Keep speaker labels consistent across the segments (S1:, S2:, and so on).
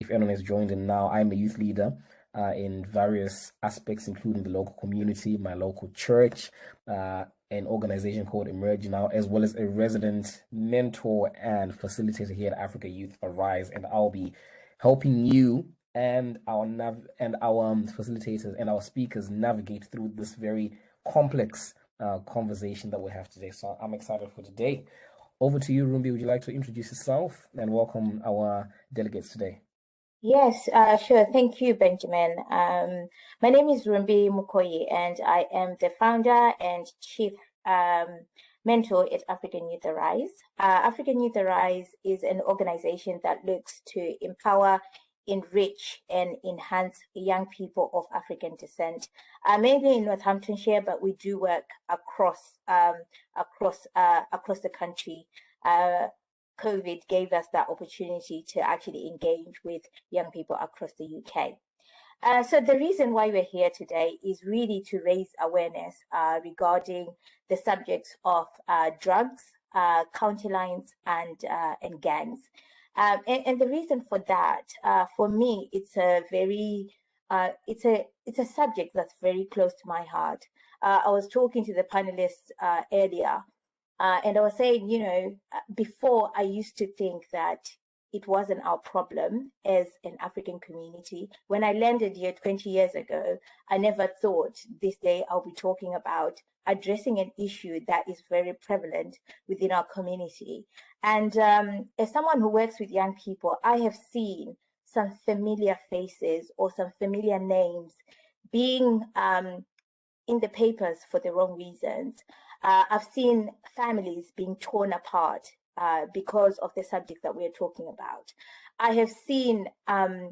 S1: if anyone has joined in now, I'm a youth leader in various aspects, including the local community, my local church, an organization called Emerge Now, as well as a resident mentor and facilitator here at Africa Youth Arise. And I'll be helping you and our facilitators and our speakers navigate through this very complex conversation that we have today. So I'm excited for today. Over to you, Rumbi. Would you like to introduce yourself and welcome our delegates today?
S2: Yes, sure. Thank you, Benjamin. My name is Rumbi Mukoyi, and I am the founder and chief mentor at African Youth Arise. African Youth Arise is an organization that looks to empower, enrich, and enhance young people of African descent, mainly in Northamptonshire, but we do work across the country. COVID gave us that opportunity to actually engage with young people across the UK. So the reason why we're here today is really to raise awareness regarding the subjects of drugs, county lines, and gangs. And the reason for that, for me, it's a subject that's very close to my heart. I was talking to the panelists earlier. And I was saying, before I used to think that it wasn't our problem as an African community. When I landed here 20 years ago, I never thought this day I'll be talking about addressing an issue that is very prevalent within our community. And as someone who works with young people, I have seen some familiar faces or some familiar names being in the papers for the wrong reasons. I've seen families being torn apart because of the subject that we're talking about. I have seen a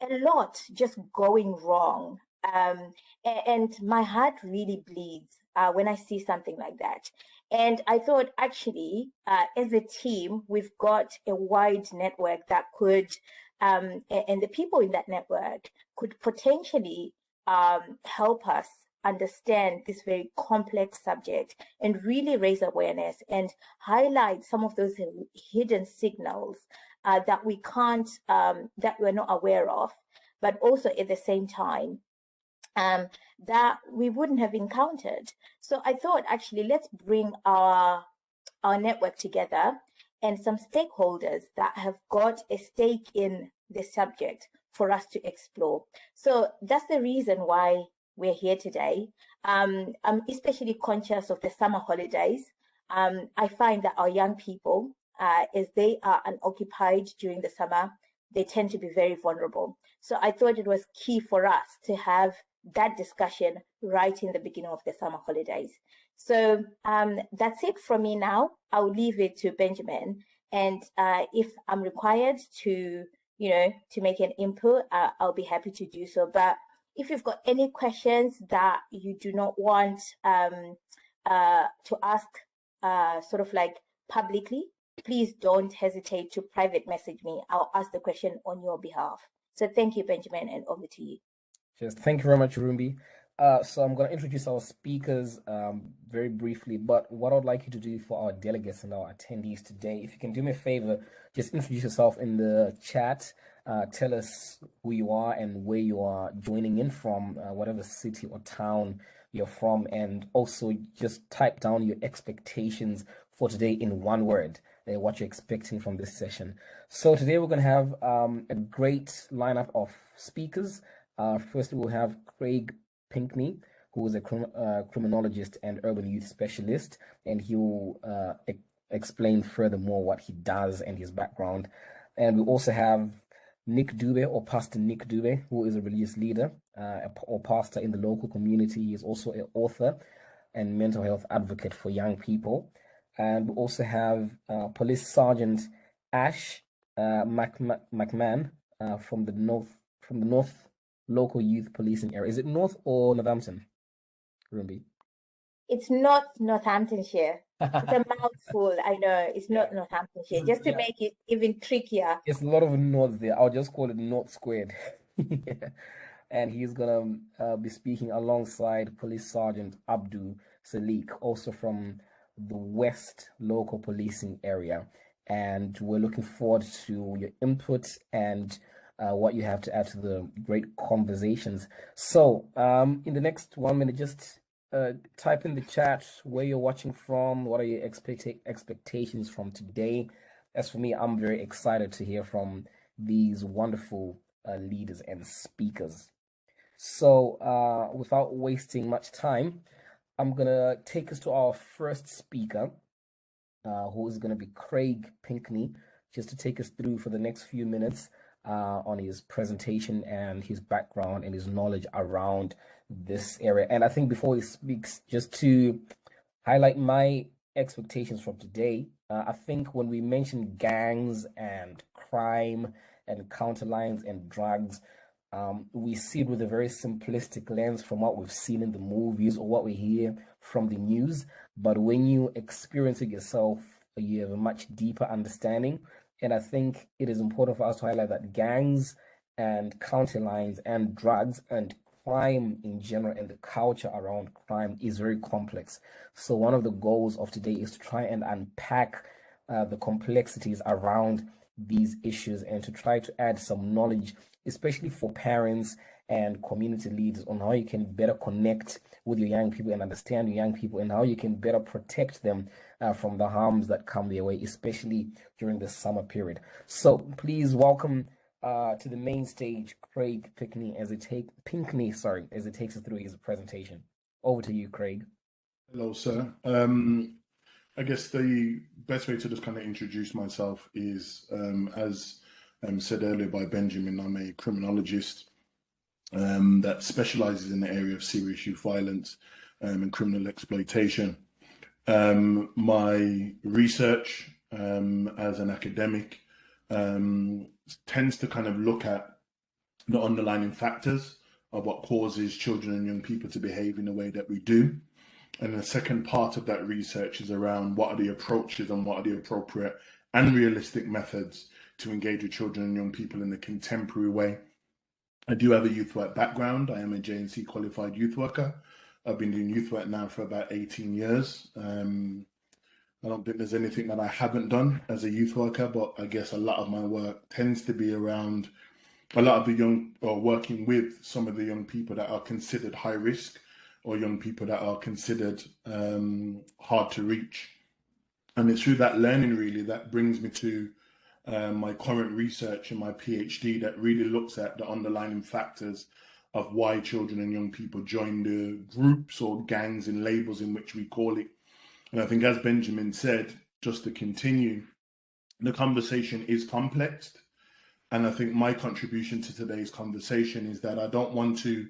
S2: lot just going wrong. And my heart really bleeds when I see something like that. And I thought, actually, as a team, we've got a wide network that could, and the people in that network could potentially help us understand this very complex subject and really raise awareness and highlight some of those hidden signals that we can't, that we're not aware of, but also at the same time that we wouldn't have encountered. So I thought, actually, let's bring our network together and some stakeholders that have got a stake in the subject for us to explore. So that's the reason why we're here today. I'm especially conscious of the summer holidays. I find that our young people, as they are unoccupied during the summer, they tend to be very vulnerable. So I thought it was key for us to have that discussion right in the beginning of the summer holidays. So that's it from me now. I'll leave it to Benjamin. And if I'm required to, to make an input, I'll be happy to do so. But if you've got any questions that you do not want to ask sort of like publicly, please don't hesitate to private message me. I'll ask the question on your behalf. So thank you, Benjamin, and over to you.
S1: Yes, thank you very much, Rumbi. So I'm going to introduce our speakers very briefly, but what I'd like you to do for our delegates and our attendees today, if you can do me a favor, just introduce yourself in the chat. Tell us who you are and where you are joining in from, whatever city or town you're from, and also just type down your expectations for today in one word, what you're expecting from this session. So today we're going to have a great lineup of speakers. Firstly, we'll have Craig Pinkney, who is a criminologist and urban youth specialist, and he will explain furthermore what he does and his background. And we also have Nick Dube, or Pastor Nick Dube, who is a religious leader or pastor in the local community. He is also an author and mental health advocate for young people. And we also have Police Sergeant Ash McMahon from the North Local Youth Policing Area. Is it North or Northampton, Rumbi?
S2: It's not Northamptonshire. It's a mouthful. I know it's not Northamptonshire. Just to make it even trickier.
S1: It's a lot of north there. I'll just call it North Squared. And he's gonna be speaking alongside Police Sergeant Abdul Salique, also from the West Local Policing Area. And we're looking forward to your input and what you have to add to the great conversations. So, in the next 1 minute, just type in the chat where you're watching from. What are your expectations from today? As for me, I'm very excited to hear from these wonderful leaders and speakers. So, without wasting much time, I'm gonna take us to our first speaker, who is gonna be Craig Pinkney, just to take us through for the next few minutes on his presentation and his background and his knowledge around this area. And I think before he speaks, just to highlight my expectations from today, I think when we mention gangs and crime and counterlines and drugs, we see it with a very simplistic lens from what we've seen in the movies or what we hear from the news. But when you experience it yourself, you have a much deeper understanding. And I think it is important for us to highlight that gangs and counterlines and drugs and crime in general and the culture around crime is very complex. So one of the goals of today is to try and unpack the complexities around these issues and to try to add some knowledge, especially for parents and community leaders, on how you can better connect with your young people and understand your young people and how you can better protect them from the harms that come their way, especially during the summer period. So please welcome to the main stage Craig Pinkney as it takes us through his presentation. Over to you, Craig.
S3: Hello, sir. I guess the best way to just kind of introduce myself is, as said earlier by Benjamin, I'm a criminologist that specializes in the area of serious youth violence and criminal exploitation. My research as an academic tends to kind of look at the underlying factors of what causes children and young people to behave in the way that we do. And the second part of that research is around what are the approaches and what are the appropriate and realistic methods to engage with children and young people in a contemporary way. I do have a youth work background. I am a JNC qualified youth worker. I've been doing youth work now for about 18 years. I don't think there's anything that I haven't done as a youth worker, but I guess a lot of my work tends to be around a lot of the young, or working with some of the young people that are considered high risk, or young people that are considered hard to reach. And it's through that learning really that brings me to my current research and my PhD that really looks at the underlying factors of why children and young people join the groups or gangs and labels in which we call it. And I think, as Benjamin said, just to continue, the conversation is complex. And I think my contribution to today's conversation is that I don't want to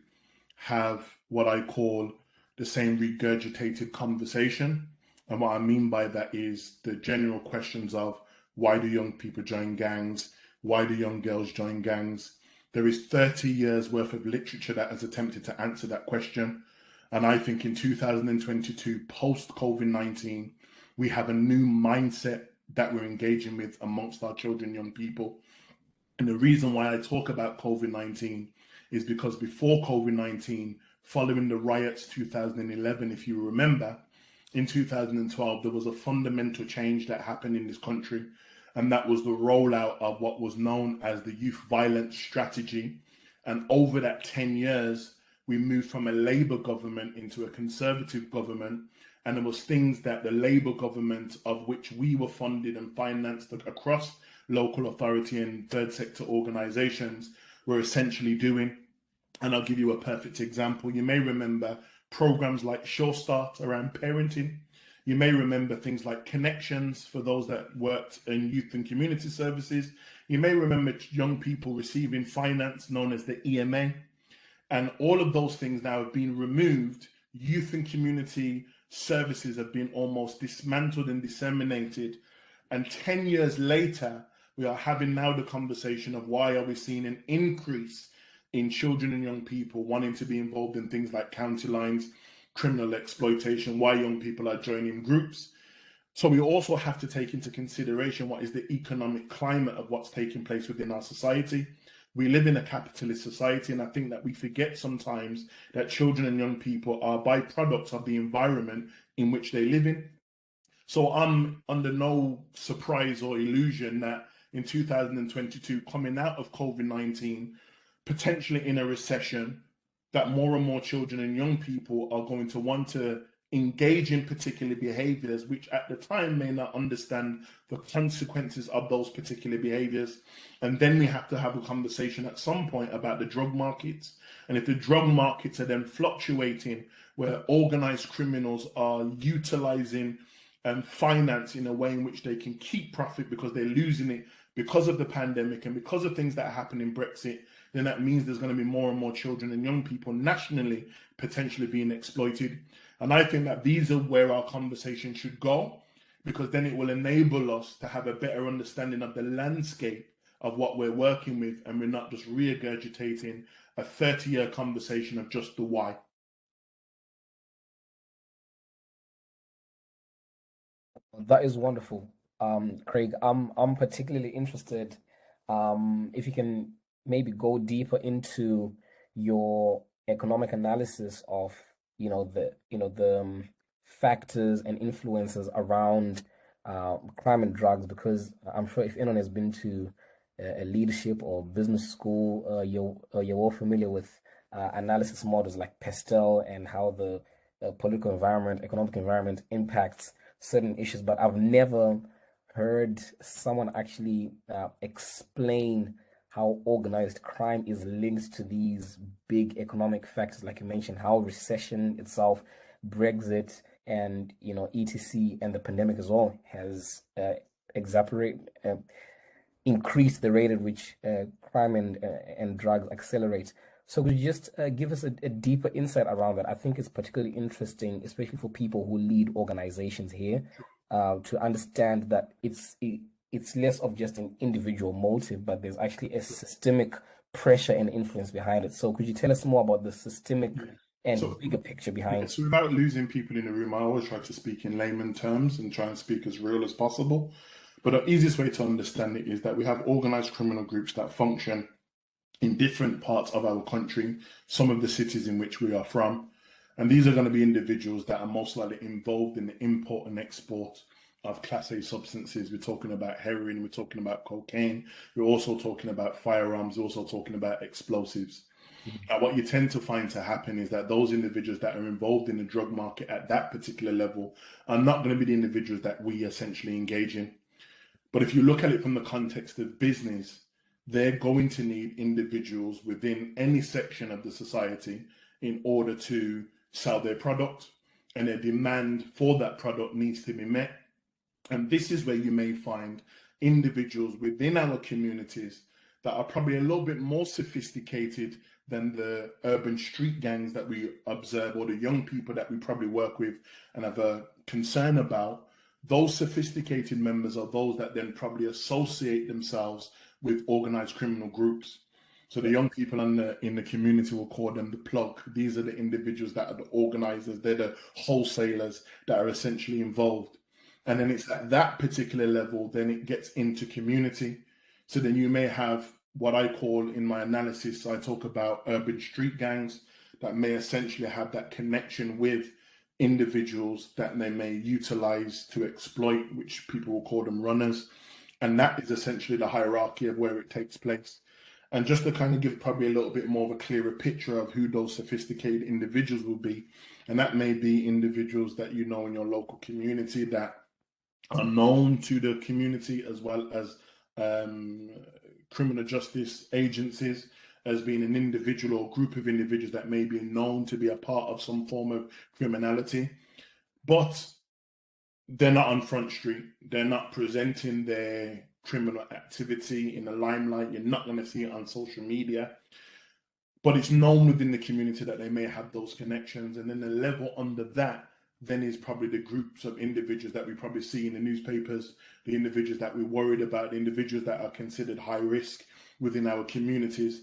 S3: have what I call the same regurgitated conversation. And what I mean by that is the general questions of why do young people join gangs? Why do young girls join gangs? There is 30 years worth of literature that has attempted to answer that question. And I think in 2022, post-COVID-19, we have a new mindset that we're engaging with amongst our children and young people. And the reason why I talk about COVID-19 is because before COVID-19, following the riots 2011, if you remember, in 2012, there was a fundamental change that happened in this country, and that was the rollout of what was known as the youth violence strategy. And over that 10 years, we moved from a Labour government into a Conservative government, and there was things that the Labour government, of which we were funded and financed across local authority and third sector organisations, were essentially doing. And I'll give you a perfect example. You may remember programs like Sure Start around parenting. You may remember things like Connections for those that worked in youth and community services. You may remember young people receiving finance known as the EMA. And all of those things now have been removed. Youth and community services have been almost dismantled and disseminated. And 10 years later, we are having now the conversation of why are we seeing an increase in children and young people wanting to be involved in things like county lines, criminal exploitation, why young people are joining groups. So we also have to take into consideration what is the economic climate of what's taking place within our society. We live in a capitalist society, and I think that we forget sometimes that children and young people are byproducts of the environment in which they live in. So I'm under no surprise or illusion that in 2022, coming out of COVID-19, potentially in a recession, that more and more children and young people are going to want to engage in particular behaviors, which at the time may not understand the consequences of those particular behaviors. And then we have to have a conversation at some point about the drug markets. And if the drug markets are then fluctuating, where organized criminals are utilizing finance in a way in which they can keep profit because they're losing it because of the pandemic and because of things that happen in Brexit, then that means there's going to be more and more children and young people nationally potentially being exploited. And I think that these are where our conversation should go, because then it will enable us to have a better understanding of the landscape of what we're working with, and we're not just regurgitating a 30-year conversation of just the why.
S1: That is wonderful. Craig, I'm particularly interested, if you can maybe go deeper into your economic analysis of, the factors and influences around crime and drugs, because I'm sure if anyone has been to a leadership or business school, you're all familiar with analysis models like Pastel and how the political environment, economic environment impacts certain issues. But I've never heard someone actually explain how organized crime is linked to these big economic factors, like you mentioned, how recession itself, Brexit, and etc. and the pandemic as well has increased the rate at which crime and drugs accelerate. So could you just give us a deeper insight around that? I think it's particularly interesting, especially for people who lead organizations here, to understand that it's less of just an individual motive, but there's actually a systemic pressure and influence behind it. So could you tell us more about the systemic and
S3: So,
S1: bigger picture behind it?
S3: so without losing people in the room, I always try to speak in layman terms and try and speak as real as possible. But the easiest way to understand it is that we have organized criminal groups that function in different parts of our country, some of the cities in which we are from. And these are going to be individuals that are most likely involved in the import and export of Class A substances. We're talking about heroin, we're talking about cocaine, we're also talking about firearms, we're also talking about explosives. Now, what you tend to find to happen is that those individuals that are involved in the drug market at that particular level are not going to be the individuals that we essentially engage in. But if you look at it from the context of business, they're going to need individuals within any section of the society in order to sell their product, and their demand for that product needs to be met. And this is where you may find individuals within our communities that are probably a little bit more sophisticated than the urban street gangs that we observe, or the young people that we probably work with and have a concern about. Those sophisticated members are those that then probably associate themselves with organized criminal groups. So the young people in the community will call them the plug. These are the individuals that are the organizers. They're the wholesalers that are essentially involved. And then it's at that particular level, then it gets into community. So then you may have what I call in my analysis, I talk about urban street gangs that may essentially have that connection with individuals that they may utilize to exploit, which people will call them runners. And that is essentially the hierarchy of where it takes place. And just to kind of give probably a little bit more of a clearer picture of who those sophisticated individuals will be, and that may be individuals that you know in your local community that are known to the community, as well as criminal justice agencies, as being an individual or group of individuals that may be known to be a part of some form of criminality. But they're not on Front Street. They're not presenting their criminal activity in the limelight. You're not going to see it on social media. But it's known within the community that they may have those connections. And then the level under that then is probably the groups of individuals that we probably see in the newspapers, the individuals that we're worried about, the individuals that are considered high risk within our communities.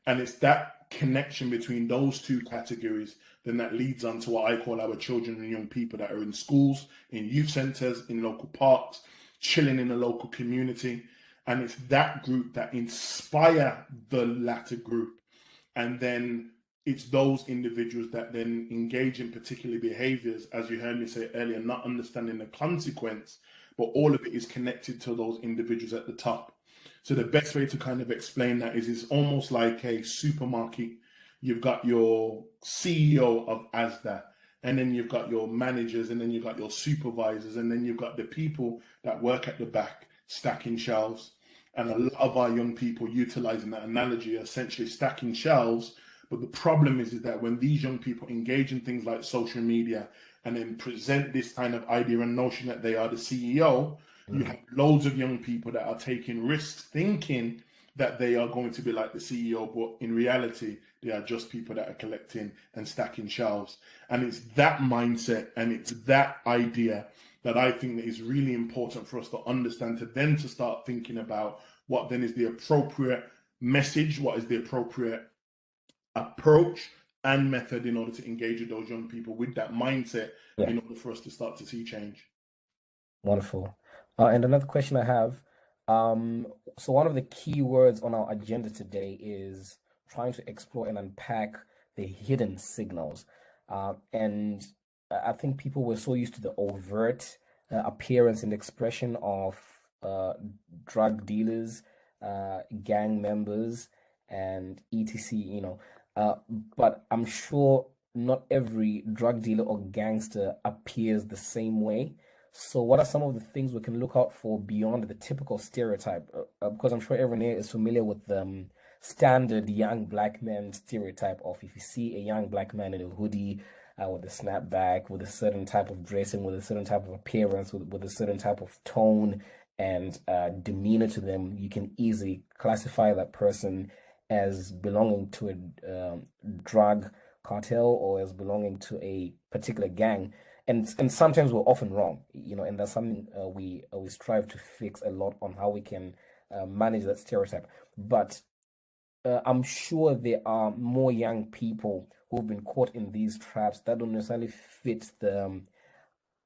S3: And it's that connection between those two categories then that leads on to what I call our children and young people that are in schools, in youth centres, in local parks, chilling in a local community. And it's that group that inspire the latter group. And then it's those individuals that then engage in particular behaviors, as you heard me say earlier, not understanding the consequence, but all of it is connected to those individuals at the top. So the best way to kind of explain that is it's almost like a supermarket. You've got your CEO of ASDA, and then you've got your managers, and then you've got your supervisors, and then you've got the people that work at the back stacking shelves. And a lot of our young people utilizing that analogy are essentially stacking shelves. But the problem is that when these young people engage in things like social media and then present this kind of idea and notion that they are the CEO, you have loads of young people that are taking risks thinking that they are going to be like the CEO, but in reality, they are just people that are collecting and stacking shelves. And it's that mindset and it's that idea that I think that is really important for us to understand, to then to start thinking about what then is the appropriate message, what is the appropriate approach and method in order to engage with those young people with that mindset in order for us to start to see change.
S1: Wonderful. And another question I have, so one of the key words on our agenda today is trying to explore and unpack the hidden signals. And I think people were so used to the overt appearance and expression of drug dealers, gang members, and etc. But I'm sure not every drug dealer or gangster appears the same way. So, what are some of the things we can look out for beyond the typical stereotype? Because I'm sure everyone here is familiar with the standard young black man stereotype of if you see a young black man in a hoodie, with a snapback, with a certain type of dressing, with a certain type of appearance, with a certain type of tone and demeanor to them, you can easily classify that person as belonging to a drug cartel or as belonging to a particular gang. And sometimes we're often wrong, and that's something we strive to fix a lot on how we can manage that stereotype. But I'm sure there are more young people who've been caught in these traps that don't necessarily fit the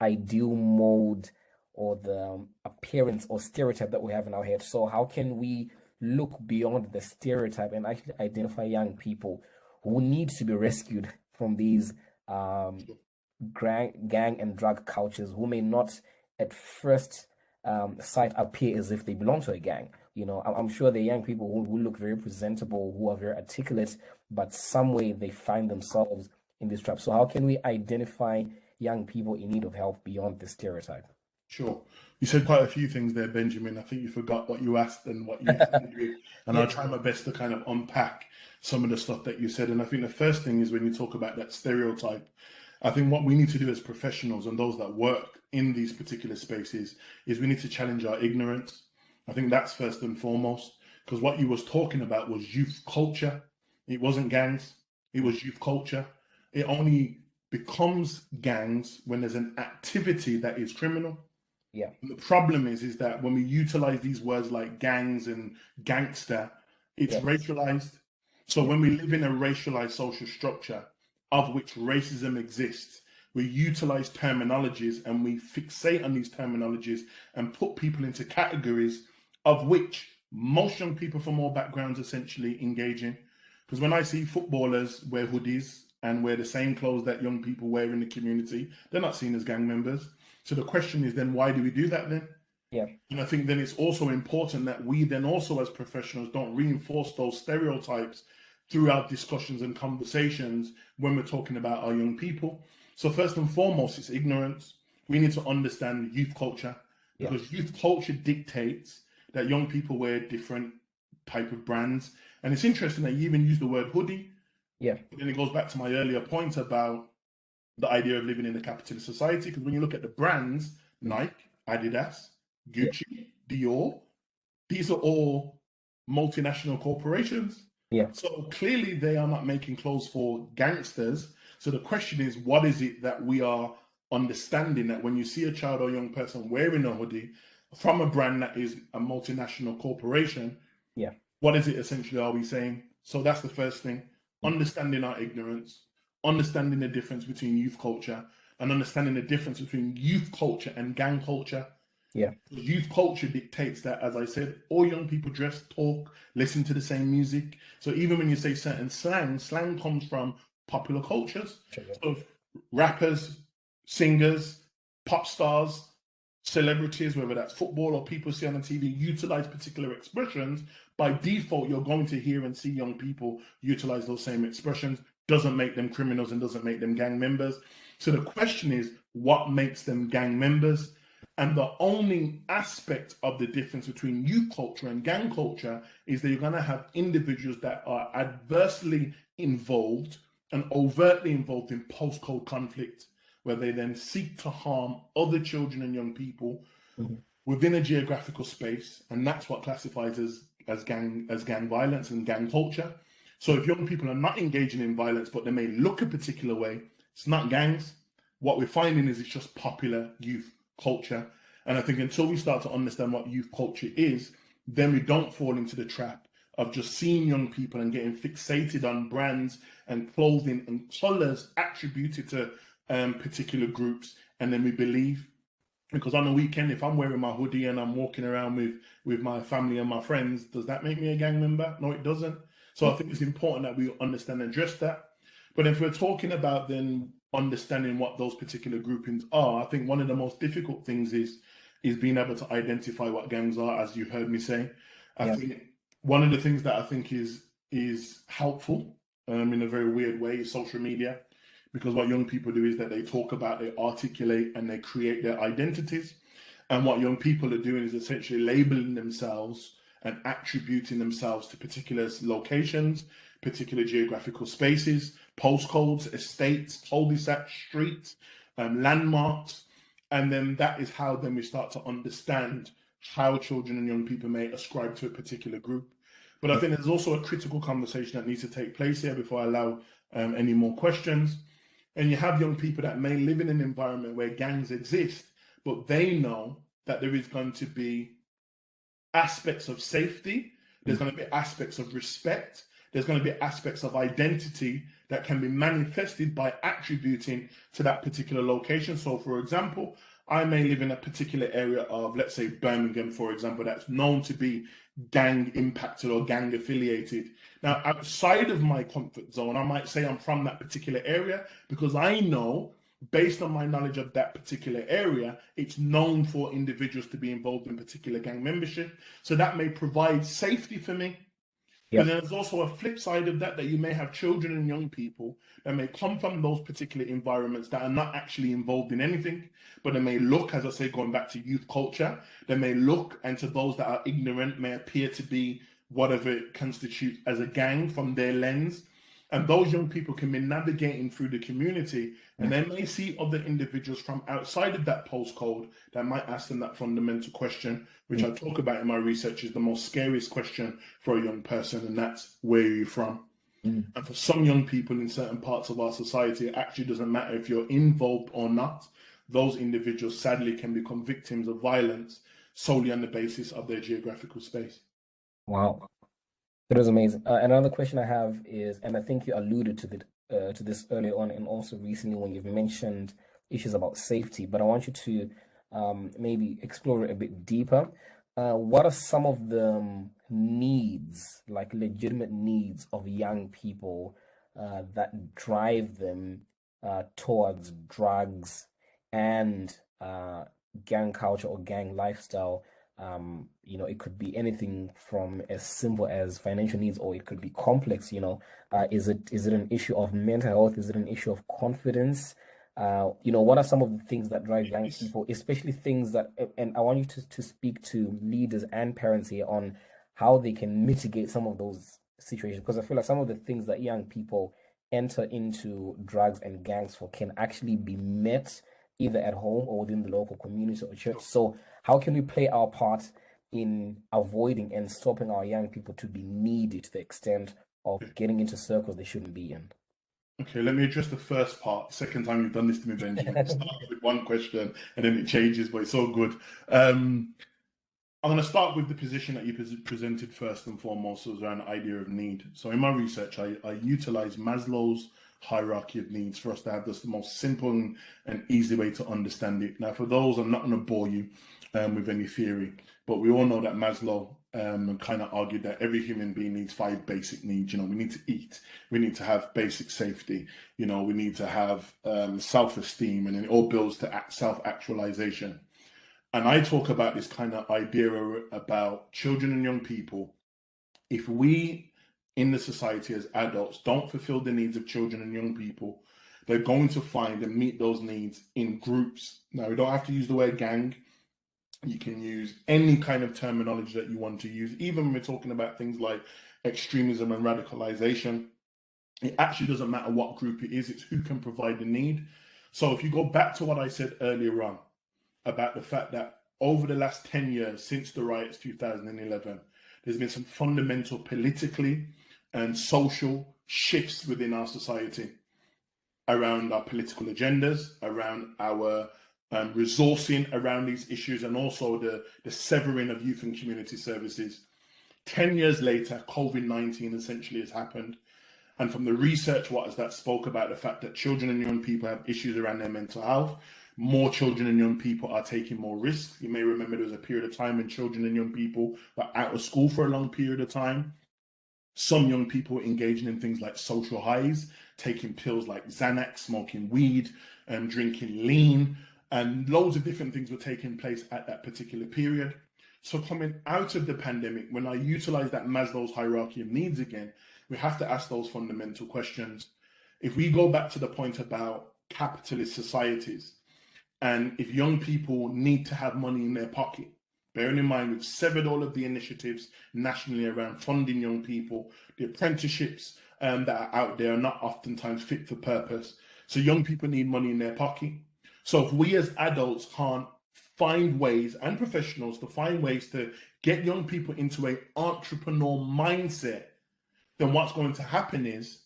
S1: ideal mold or the appearance or stereotype that we have in our head. So how can we look beyond the stereotype and actually identify young people who need to be rescued from these gang and drug cultures, who may not at first sight appear as if they belong to a gang? I'm sure the young people who look very presentable, who are very articulate, but some way they find themselves in this trap. So how can we identify young people in need of help beyond the stereotype?
S3: Sure. You said quite a few things there, Benjamin. I think you forgot what you asked and what you ended with. And I'll try my best to kind of unpack some of the stuff that you said. And I think the first thing is when you talk about that stereotype, I think what we need to do as professionals and those that work in these particular spaces is we need to challenge our ignorance. I think that's first and foremost, because what you was talking about was youth culture. It wasn't gangs. It was youth culture. It only becomes gangs when there's an activity that is criminal.
S1: Yeah.
S3: And the problem is that when we utilize these words like gangs and gangster, it's racialized. So when we live in a racialized social structure of which racism exists, we utilize terminologies and we fixate on these terminologies and put people into categories of which most young people from all backgrounds essentially engage in. Because when I see footballers wear hoodies and wear the same clothes that young people wear in the community, they're not seen as gang members. So the question is then, why do we do that then?
S1: Yeah.
S3: And I think then it's also important that we then also as professionals don't reinforce those stereotypes through our discussions and conversations when we're talking about our young people. So first and foremost, it's ignorance. We need to understand youth culture, because youth culture dictates that young people wear different type of brands. And it's interesting that you even use the word hoodie.
S1: Yeah.
S3: And it goes back to my earlier point about the idea of living in a capitalist society, because when you look at the brands, Nike, Adidas, Gucci, Dior, these are all multinational corporations.
S1: Yeah.
S3: So clearly they are not making clothes for gangsters. So the question is, what is it that we are understanding that when you see a child or young person wearing a hoodie from a brand that is a multinational corporation, what is it essentially are we saying? So that's the first thing. Understanding our ignorance, understanding the difference between youth culture, and understanding the difference between youth culture and gang culture.
S1: Yeah.
S3: Youth culture dictates that, as I said, all young people dress, talk, listen to the same music. So even when you say certain slang comes from popular cultures. So rappers, singers, pop stars, celebrities, whether that's football or people see on the TV, utilize particular expressions, by default, you're going to hear and see young people utilize those same expressions. Doesn't make them criminals and doesn't make them gang members. So the question is, what makes them gang members? And the only aspect of the difference between youth culture and gang culture is that you're going to have individuals that are adversely involved and overtly involved in postcode conflict, where they then seek to harm other children and young people within a geographical space, and that's what classifies as gang violence and gang culture. So if young people are not engaging in violence, but they may look a particular way, it's not gangs. What we're finding is it's just popular youth culture. And I think until we start to understand what youth culture is, then we don't fall into the trap of just seeing young people and getting fixated on brands and clothing and colors attributed to particular groups, and then we believe. Because on the weekend, if I'm wearing my hoodie and I'm walking around with my family and my friends, does that make me a gang member? No, it doesn't. So I think it's important that we understand and address that. But if we're talking about then understanding what those particular groupings are, I think one of the most difficult things is being able to identify what gangs are, as you heard me say. I think one of the things that I think is helpful in a very weird way is social media. Because what young people do is that they talk about, they articulate, and they create their identities. And what young people are doing is essentially labeling themselves and attributing themselves to particular locations, particular geographical spaces, postcodes, estates, cul-de-sac, streets, landmarks. And then that is how then we start to understand how children and young people may ascribe to a particular group. But I think there's also a critical conversation that needs to take place here before I allow any more questions. And you have young people that may live in an environment where gangs exist, but they know that there is going to be aspects of safety, there's going to be aspects of respect, there's going to be aspects of identity that can be manifested by attributing to that particular location. So, for example, I may live in a particular area of, let's say, Birmingham, for example, that's known to be gang impacted or gang affiliated. Now, outside of my comfort zone, I might say I'm from that particular area because I know, based on my knowledge of that particular area, it's known for individuals to be involved in particular gang membership. So that may provide safety for me. But then there's also a flip side of that you may have children and young people that may come from those particular environments that are not actually involved in anything, but they may look, as I say, going back to youth culture, they may look, and to those that are ignorant, may appear to be whatever it constitutes as a gang from their lens. And those young people can be navigating through the community, and they may see other individuals from outside of that postcode that might ask them that fundamental question, which I talk about in my research is the most scariest question for a young person, and that's, where are you from? And for some young people in certain parts of our society, it actually doesn't matter if you're involved or not. Those individuals sadly can become victims of violence solely on the basis of their geographical space.
S1: Wow. It was amazing. Another question I have is, and I think you alluded to this earlier on, and also recently when you've mentioned issues about safety, but I want you to maybe explore it a bit deeper. What are some of the needs, like legitimate needs of young people that drive them towards drugs and gang culture or gang lifestyle? It could be anything from as simple as financial needs, or it could be complex. Is it an issue of mental health? Is it an issue of confidence? What are some of the things that drive young people, especially things that, and I want you to speak to leaders and parents here on how they can mitigate some of those situations, because I feel like some of the things that young people enter into drugs and gangs for can actually be met either at home or within the local community or church. So how can we play our part in avoiding and stopping our young people to be needy to the extent of getting into circles they shouldn't be in?
S3: Okay, let me address the first part. Second time you've done this to me, Benjamin. Start with one question and then it changes, but it's all good. I'm going to start with the position that you presented first and foremost, was around the idea of need. So in my research, I utilize Maslow's hierarchy of needs for us to have this the most simple and easy way to understand it. Now, for those, I'm not going to bore you with any theory, but we all know that Maslow kind of argued that every human being needs 5 basic needs. We need to eat, we need to have basic safety, we need to have self-esteem, and it all builds to self-actualization. And I talk about this kind of idea about children and young people. If we in the society as adults don't fulfill the needs of children and young people, they're going to find and meet those needs in groups. Now, we don't have to use the word gang. You can use any kind of terminology that you want to use, even when we're talking about things like extremism and radicalization. It actually doesn't matter what group it is, it's who can provide the need. So if you go back to what I said earlier on about the fact that over the last 10 years, since the riots 2011, there's been some fundamental politically and social shifts within our society around our political agendas, around our resourcing around these issues, and also the severing of youth and community services. 10 years later, COVID-19 essentially has happened. And from the research, what is that spoke about the fact that children and young people have issues around their mental health. More children and young people are taking more risks. You may remember there was a period of time when children and young people were out of school for a long period of time. Some young people were engaging in things like social highs, taking pills like Xanax, smoking weed, drinking lean, and loads of different things were taking place at that particular period. So coming out of the pandemic, when I utilize that Maslow's hierarchy of needs again, we have to ask those fundamental questions. If we go back to the point about capitalist societies, and if young people need to have money in their pocket, bearing in mind we've severed all of the initiatives nationally around funding young people, the apprenticeships that are out there are not oftentimes fit for purpose. So young people need money in their pocket. So if we as adults can't find ways, and professionals, to find ways to get young people into an entrepreneur mindset, then what's going to happen is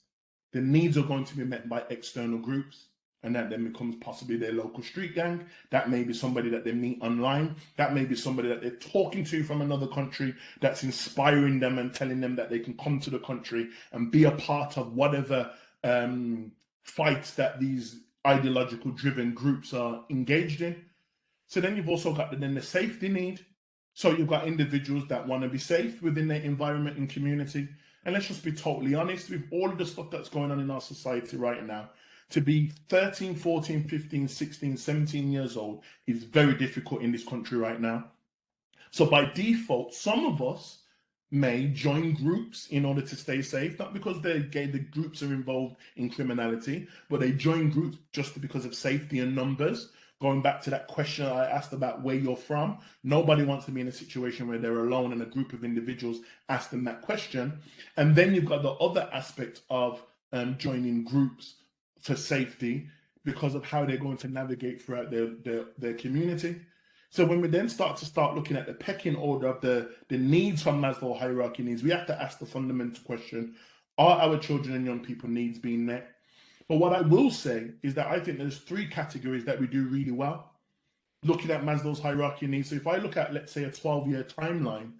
S3: the needs are going to be met by external groups. And that then becomes possibly their local street gang. That may be somebody that they meet online. That may be somebody that they're talking to from another country that's inspiring them and telling them that they can come to the country and be a part of whatever fights that these ideological driven groups are engaged in. So then you've also got the safety need. So you've got individuals that want to be safe within their environment and community. And let's just be totally honest, with all of the stuff that's going on in our society right now, to be 13, 14, 15, 16, 17 years old is very difficult in this country right now. So by default, some of us may join groups in order to stay safe, not because they're gay, the groups are involved in criminality, but they join groups just because of safety and numbers. Going back to that question I asked about where you're from, nobody wants to be in a situation where they're alone and a group of individuals ask them that question. And then you've got the other aspect of joining groups for safety because of how they're going to navigate throughout their community. So when we then start looking at the pecking order of the needs from Maslow hierarchy needs, we have to ask the fundamental question, are our children and young people needs being met? But what I will say is that I think there's three categories that we do really well. Looking at Maslow's hierarchy needs, so if I look at, let's say, a 12-year timeline,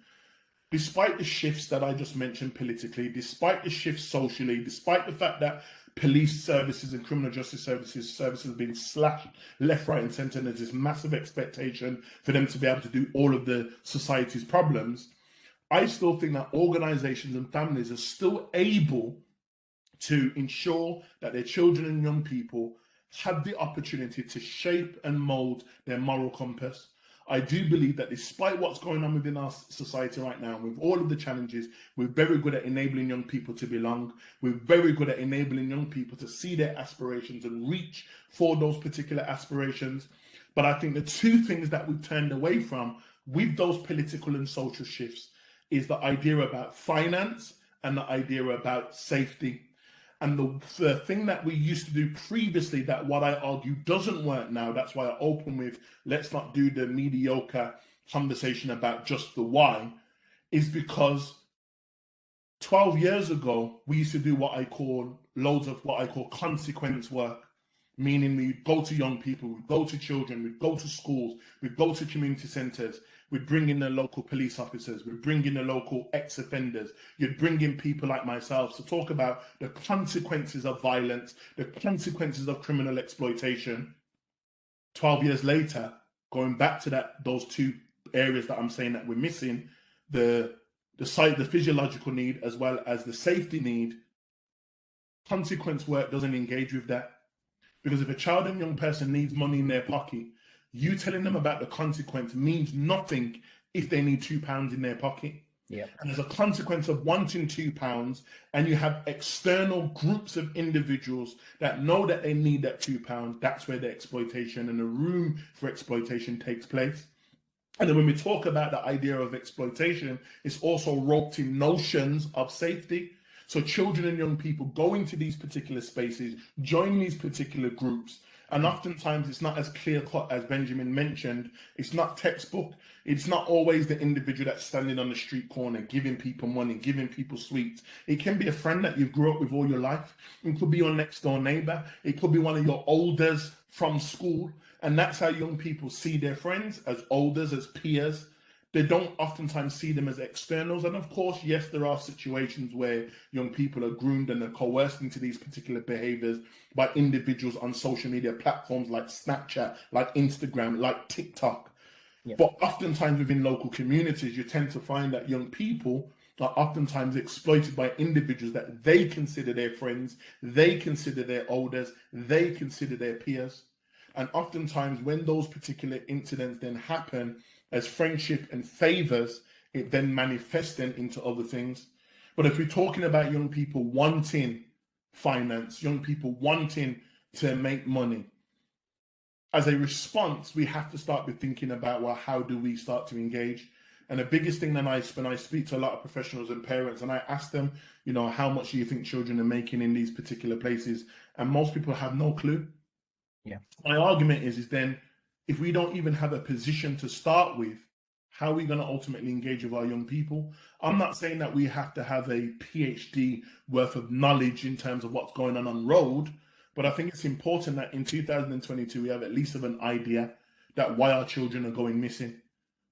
S3: despite the shifts that I just mentioned politically, despite the shifts socially, despite the fact that police services and criminal justice services have been slashed left, right, and centre, and there's this massive expectation for them to be able to do all of the society's problems, I still think that organisations and families are still able to ensure that their children and young people have the opportunity to shape and mould their moral compass. I do believe that despite what's going on within our society right now, with all of the challenges, we're very good at enabling young people to belong. We're very good at enabling young people to see their aspirations and reach for those particular aspirations. But I think the two things that we've turned away from with those political and social shifts is the idea about finance and the idea about safety. And the thing that we used to do previously that what I argue doesn't work now, that's why I open with, let's not do the mediocre conversation about just the why, is because 12 years ago, we used to do what I call loads of what I call consequence work, meaning we'd go to young people, we'd go to children, we'd go to schools, we'd go to community centres, we'd bring in the local police officers, we'd bring in the local ex-offenders, you'd bring in people like myself to talk about the consequences of violence, the consequences of criminal exploitation. 12 years later, going back to those two areas that I'm saying that we're missing, the physiological need as well as the safety need, consequence work doesn't engage with that. Because if a child and young person needs money in their pocket, you telling them about the consequence means nothing if they need £2 in their pocket.
S1: Yeah.
S3: And as a consequence of wanting £2, and you have external groups of individuals that know that they need that £2, that's where the exploitation and the room for exploitation takes place. And then when we talk about the idea of exploitation, it's also roped in notions of safety. So children and young people go into these particular spaces, join these particular groups, and oftentimes it's not as clear cut as Benjamin mentioned. It's not textbook. It's not always the individual that's standing on the street corner giving people money, giving people sweets. It can be a friend that you've grew up with all your life. It could be your next door neighbor. It could be one of your elders from school. And that's how young people see their friends, as elders, as peers. They don't oftentimes see them as externals. And of course, yes, there are situations where young people are groomed and are coerced into these particular behaviors by individuals on social media platforms like Snapchat, like Instagram, like TikTok. Yep. But oftentimes within local communities, you tend to find that young people are oftentimes exploited by individuals that they consider their friends, they consider their elders, they consider their peers. And oftentimes when those particular incidents then happen as friendship and favors, it then manifests them into other things. But if we're talking about young people wanting finance, young people wanting to make money, as a response, we have to start with thinking about, well, how do we start to engage? And the biggest thing that when I speak to a lot of professionals and parents and I ask them, you know, how much do you think children are making in these particular places? And most people have no clue.
S1: Yeah.
S3: My argument is then, if we don't even have a position to start with, how are we going to ultimately engage with our young people? I'm not saying that we have to have a PhD worth of knowledge in terms of what's going on road, but I think it's important that in 2022, we have at least of an idea that why our children are going missing.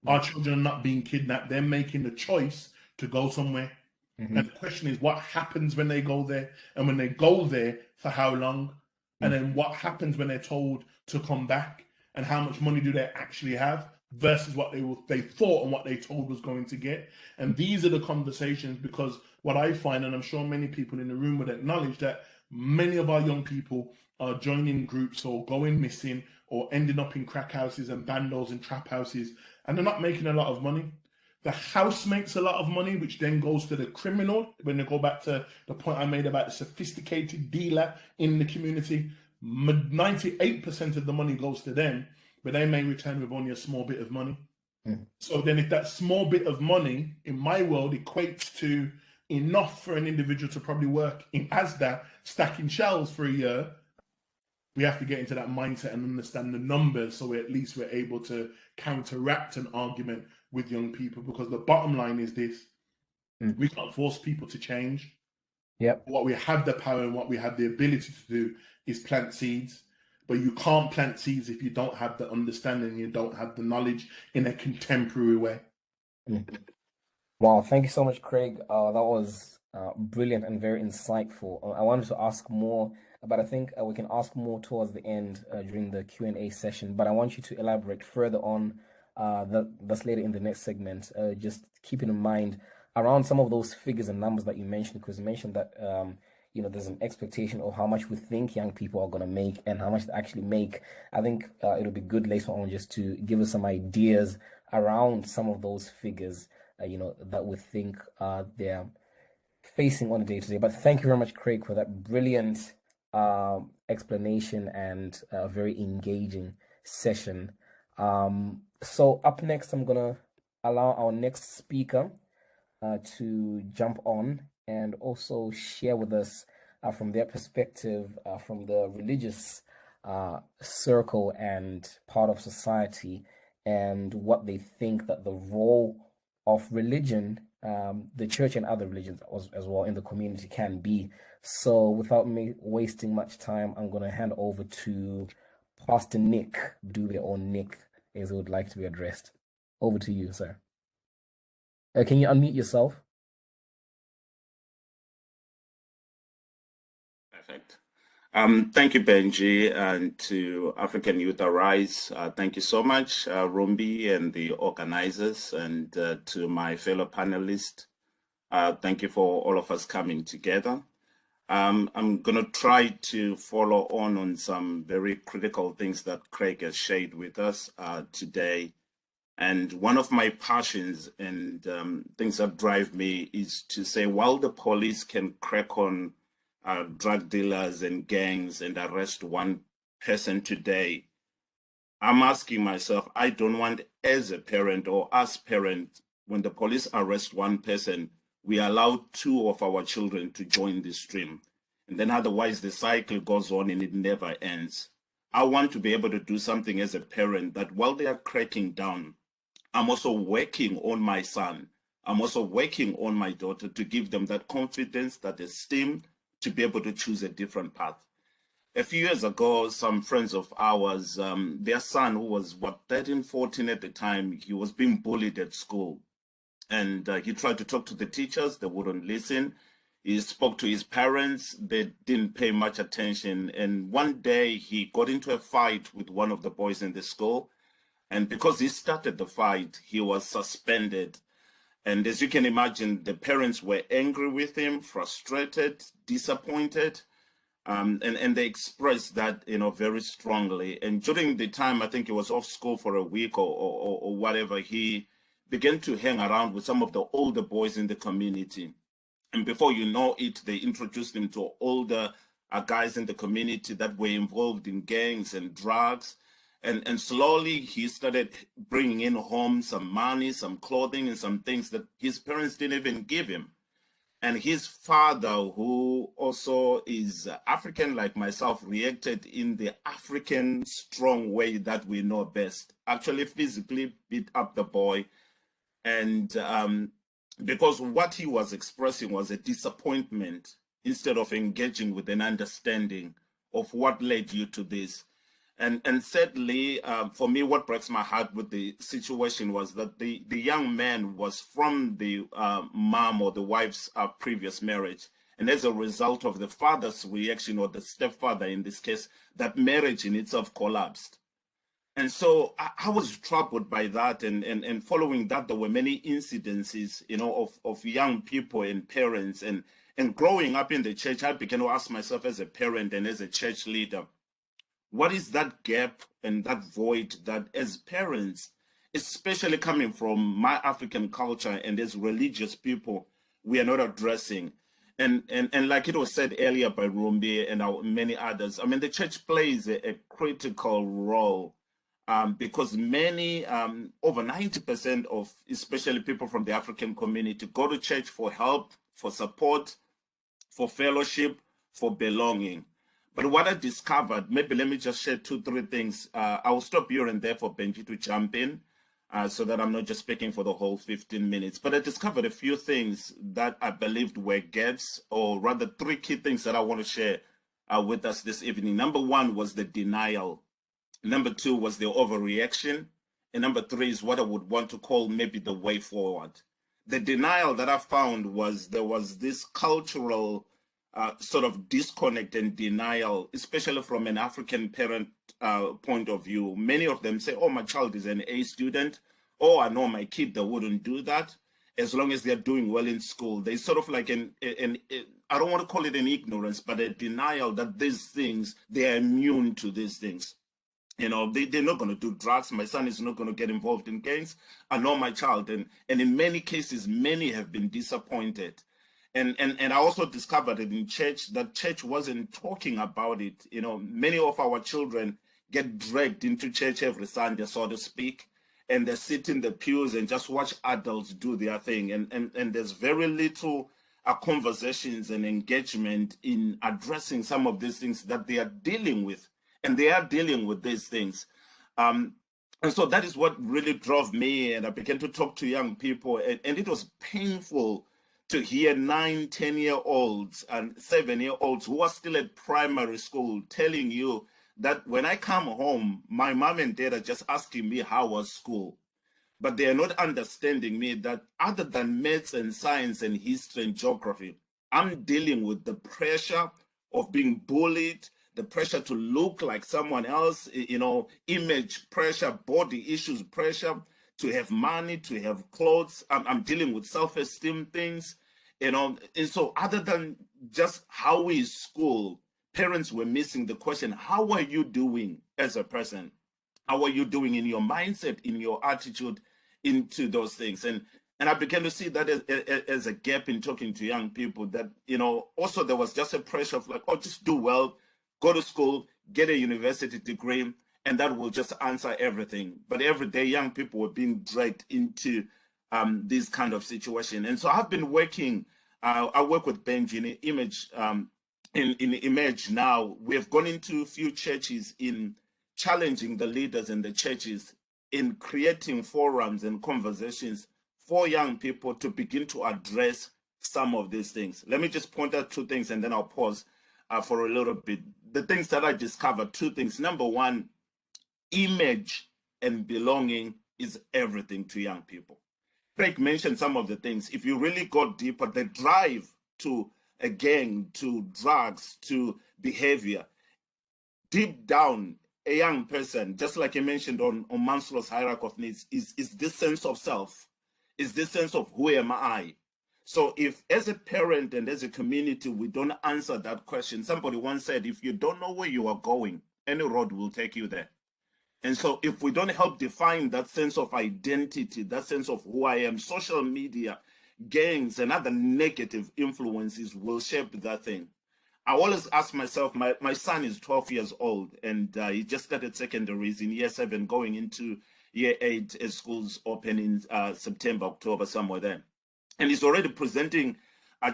S3: Our children are not being kidnapped. They're making the choice to go somewhere. And the question is, what happens when they go there? And when they go there, for how long? And then what happens when they're told to come back? And how much money do they actually have versus what they thought and what they told was going to get? And these are the conversations, because what I find, and I'm sure many people in the room would acknowledge, that many of our young people are joining groups or going missing or ending up in crack houses and bandos and trap houses, and they're not making a lot of money. The house makes a lot of money, which then goes to the criminal. When they go back to the point I made about the sophisticated dealer in the community, 98% of the money goes to them, but they may return with only a small bit of money. So then if that small bit of money, in my world, equates to enough for an individual to probably work in Asda, stacking shelves for a year, we have to get into that mindset and understand the numbers, so at least we're able to counteract an argument with young people. Because the bottom line is this: we can't force people to change.
S1: Yep.
S3: What we have the power and what we have the ability to do is plant seeds. But you can't plant seeds if you don't have the understanding, you don't have the knowledge in a contemporary way.
S1: Wow, thank you so much, Craig. That was brilliant and very insightful. I wanted to ask more, but I think we can ask more towards the end during the Q&A session. But I want you to elaborate further on that's later in the next segment. Just keeping in mind around some of those figures and numbers that you mentioned, because you mentioned that you know, there's an expectation of how much we think young people are going to make and how much they actually make. I think it'll be good later on just to give us some ideas around some of those figures, you know, that we think they're facing on a day-to-day. But thank you very much, Craig, for that brilliant explanation and a very engaging session. So up next, I'm going to allow our next speaker to jump on and also share with us from their perspective, from the religious circle and part of society, and what they think that the role of religion, the church and other religions as well in the community can be. So without me wasting much time, I'm going to hand over to Pastor Nick Dube, or Nick, as it would like to be addressed. Over to you, sir. Can you unmute yourself?
S4: Perfect. Thank you, Benji, and to African Youth Arise. Thank you so much, Rumbi and the organizers, and to my fellow panelists. Thank you for all of us coming together. I'm going to try to follow on some very critical things that Craig has shared with us today. And one of my passions and things that drive me is to say, while the police can crack on drug dealers and gangs and arrest one person today, I'm asking myself, I don't want, as a parent or as parents, when the police arrest one person, we allow 2 of our children to join the stream. And then otherwise the cycle goes on and it never ends. I want to be able to do something as a parent that while they are cracking down, I'm also working on my son. I'm also working on my daughter to give them that confidence, that esteem, to be able to choose a different path. A few years ago, some friends of ours, their son, who was, 13, 14 at the time, he was being bullied at school. And he tried to talk to the teachers, they wouldn't listen. He spoke to his parents, they didn't pay much attention. And one day he got into a fight with one of the boys in the school. And because he started the fight, he was suspended. And as you can imagine, the parents were angry with him, frustrated, disappointed. And they expressed that, very strongly. And during the time, I think he was off school for a week or whatever, he began to hang around with some of the older boys in the community. And before you know it, they introduced him to older guys in the community that were involved in gangs and drugs. And slowly he started bringing in home some money, some clothing, and some things that his parents didn't even give him. And his father, who also is African like myself, reacted in the African strong way that we know best. Actually physically beat up the boy. And because what he was expressing was a disappointment instead of engaging with an understanding of what led you to this. And sadly, for me, what breaks my heart with the situation was that the young man was from the mom or the wife's previous marriage. And as a result of the father's reaction, or the stepfather in this case, that marriage in itself collapsed. And so I was troubled by that. And following that, there were many incidences, of young people and parents. And growing up in the church, I began to ask myself as a parent and as a church leader, what is that gap and that void that as parents, especially coming from my African culture and as religious people, we are not addressing? And like it was said earlier by Rumbi and many others, I mean, the church plays a critical role because many, over 90% of especially people from the African community go to church for help, for support, for fellowship, for belonging. But what I discovered, maybe let me just share 2, 3 things. I will stop here and there for Benji to jump in so that I'm not just speaking for the whole 15 minutes. But I discovered a few things that I believed were gaps, or rather 3 key things that I want to share with us this evening. Number 1 was the denial. Number 2 was the overreaction. And number 3 is what I would want to call maybe the way forward. The denial that I found was there was this cultural sort of disconnect and denial, especially from an African parent point of view. Many of them say, oh, my child is an A student. Oh, I know my kid, they wouldn't do that as long as they're doing well in school. They sort of like I don't want to call it an ignorance, but a denial that these things, they are immune to these things. They're not going to do drugs. My son is not going to get involved in gangs. I know my child. And in many cases, many have been disappointed. And I also discovered it in church, that church wasn't talking about it. Many of our children get dragged into church every Sunday, so to speak, and they sit in the pews and just watch adults do their thing. And there's very little conversations and engagement in addressing some of these things that they are dealing with. And they are dealing with these things. And so that is what really drove me. And I began to talk to young people. And it was painful to hear 9, 10-year-olds and 7-year-olds who are still at primary school telling you that when I come home, my mom and dad are just asking me how was school. But they are not understanding me that other than maths and science and history and geography, I'm dealing with the pressure of being bullied, the pressure to look like someone else, image pressure, body issues pressure, to have money, to have clothes. I'm dealing with self-esteem things. you know. And so other than just how we school, parents were missing the question, how are you doing as a person? How are you doing in your mindset, in your attitude into those things? And I began to see that as a gap in talking to young people, that, you know, also there was just a pressure of like, oh, just do well, go to school, get a university degree, and that will just answer everything. But every day young people were being dragged into this kind of situation. And so I've been working, I work with Benji in Image, in Image now. We have gone into a few churches in challenging the leaders in the churches in creating forums and conversations for young people to begin to address some of these things. Let me just point out two things and then I'll pause for a little bit. The things that I discovered, two things. Number one, image and belonging is everything to young people. Craig mentioned some of the things. If you really got deeper, the drive to a gang, to drugs, to behavior, deep down, a young person, just like you mentioned on Maslow's hierarchy of needs, is this sense of self, is this sense of who am I? So if as a parent and as a community, we don't answer that question, somebody once said, if you don't know where you are going, any road will take you there. And so if we don't help define that sense of identity, that sense of who I am, social media, gangs, and other negative influences will shape that thing. I always ask myself, my son is 12 years old, and he just started secondary. He's in year 7, going into year 8 as schools open in September, October, somewhere there. And he's already presenting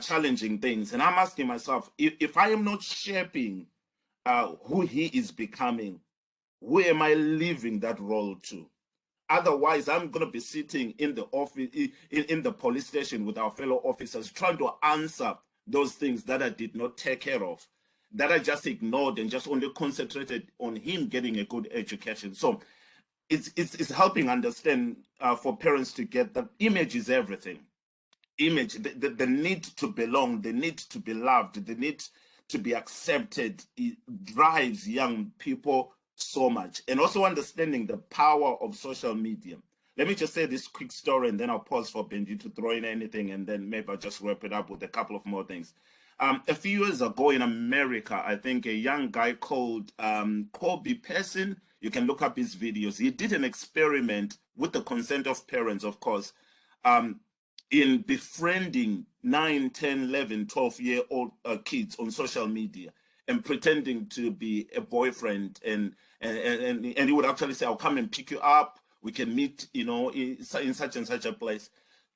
S4: challenging things. And I'm asking myself, if I am not shaping who he is becoming, who am I leaving that role to? Otherwise, I'm going to be sitting in the office, in the police station with our fellow officers, trying to answer those things that I did not take care of, that I just ignored and just only concentrated on him getting a good education. So it's helping understand for parents to get that image is everything. Image, the need to belong, the need to be loved, the need to be accepted, it drives young people so much. And also understanding the power of social media. Let me just say this quick story and then I'll pause for Benji to throw in anything, and then maybe I'll just wrap it up with a couple of more things. A few years ago in America, I think a young guy called Kobe Person, you can look up his videos. He did an experiment with the consent of parents, of course, in befriending 9, 10, 11, 12-year-old kids on social media and pretending to be a boyfriend. And he would actually say, I'll come and pick you up. We can meet, you know, in such and such a place.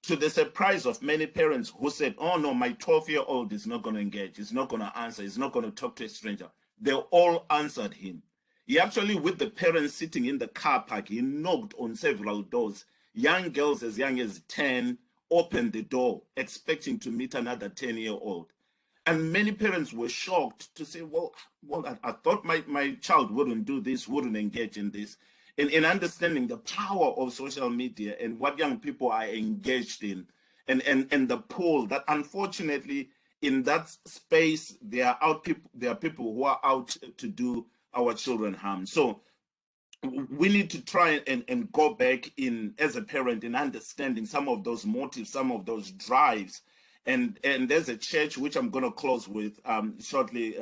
S4: To the surprise of many parents who said, oh no, my 12-year-old is not going to engage. He's not going to answer. He's not going to talk to a stranger. They all answered him. He actually, with the parents sitting in the car park, he knocked on several doors. Young girls as young as 10 opened the door, expecting to meet another 10-year-old. And many parents were shocked to say, well, I thought my child wouldn't do this, wouldn't engage in this. In understanding the power of social media and what young people are engaged in, and the pull that, unfortunately, in that space, there are people who are out to do our children harm. So we need to try and go back in as a parent in understanding some of those motives, some of those drives. And there's a church which I'm going to close with shortly.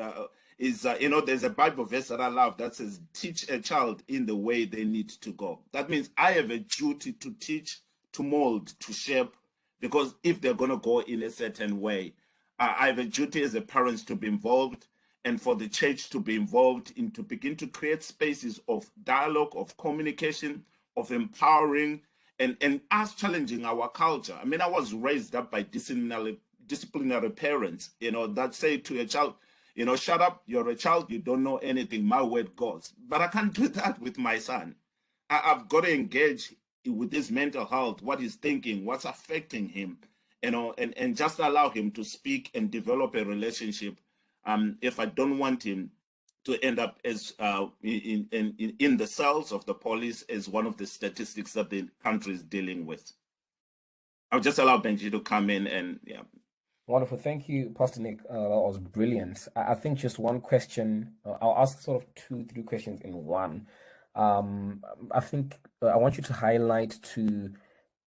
S4: You know, there's a Bible verse that I love that says, teach a child in the way they need to go. That means I have a duty to teach, to mold, to shape, because if they're going to go in a certain way, I have a duty as a parent to be involved, and for the church to be involved in to begin to create spaces of dialogue, of communication, of empowering, and us challenging our culture. I mean, I was raised up by disciplinary parents, you know, that say to a child, you know, shut up, you're a child, you don't know anything, my word goes. But I can't do that with my son. I've got to engage with his mental health, what he's thinking, what's affecting him, you know, and just allow him to speak and develop a relationship. If I don't want him to end up as in the cells of the police as one of the statistics that the country is dealing with. I'll just allow Benji to come in and yeah.
S1: Wonderful. Thank you, Pastor Nick. That was brilliant. I think just one question, I'll ask sort of 2, 3 questions in one. I think I want you to highlight to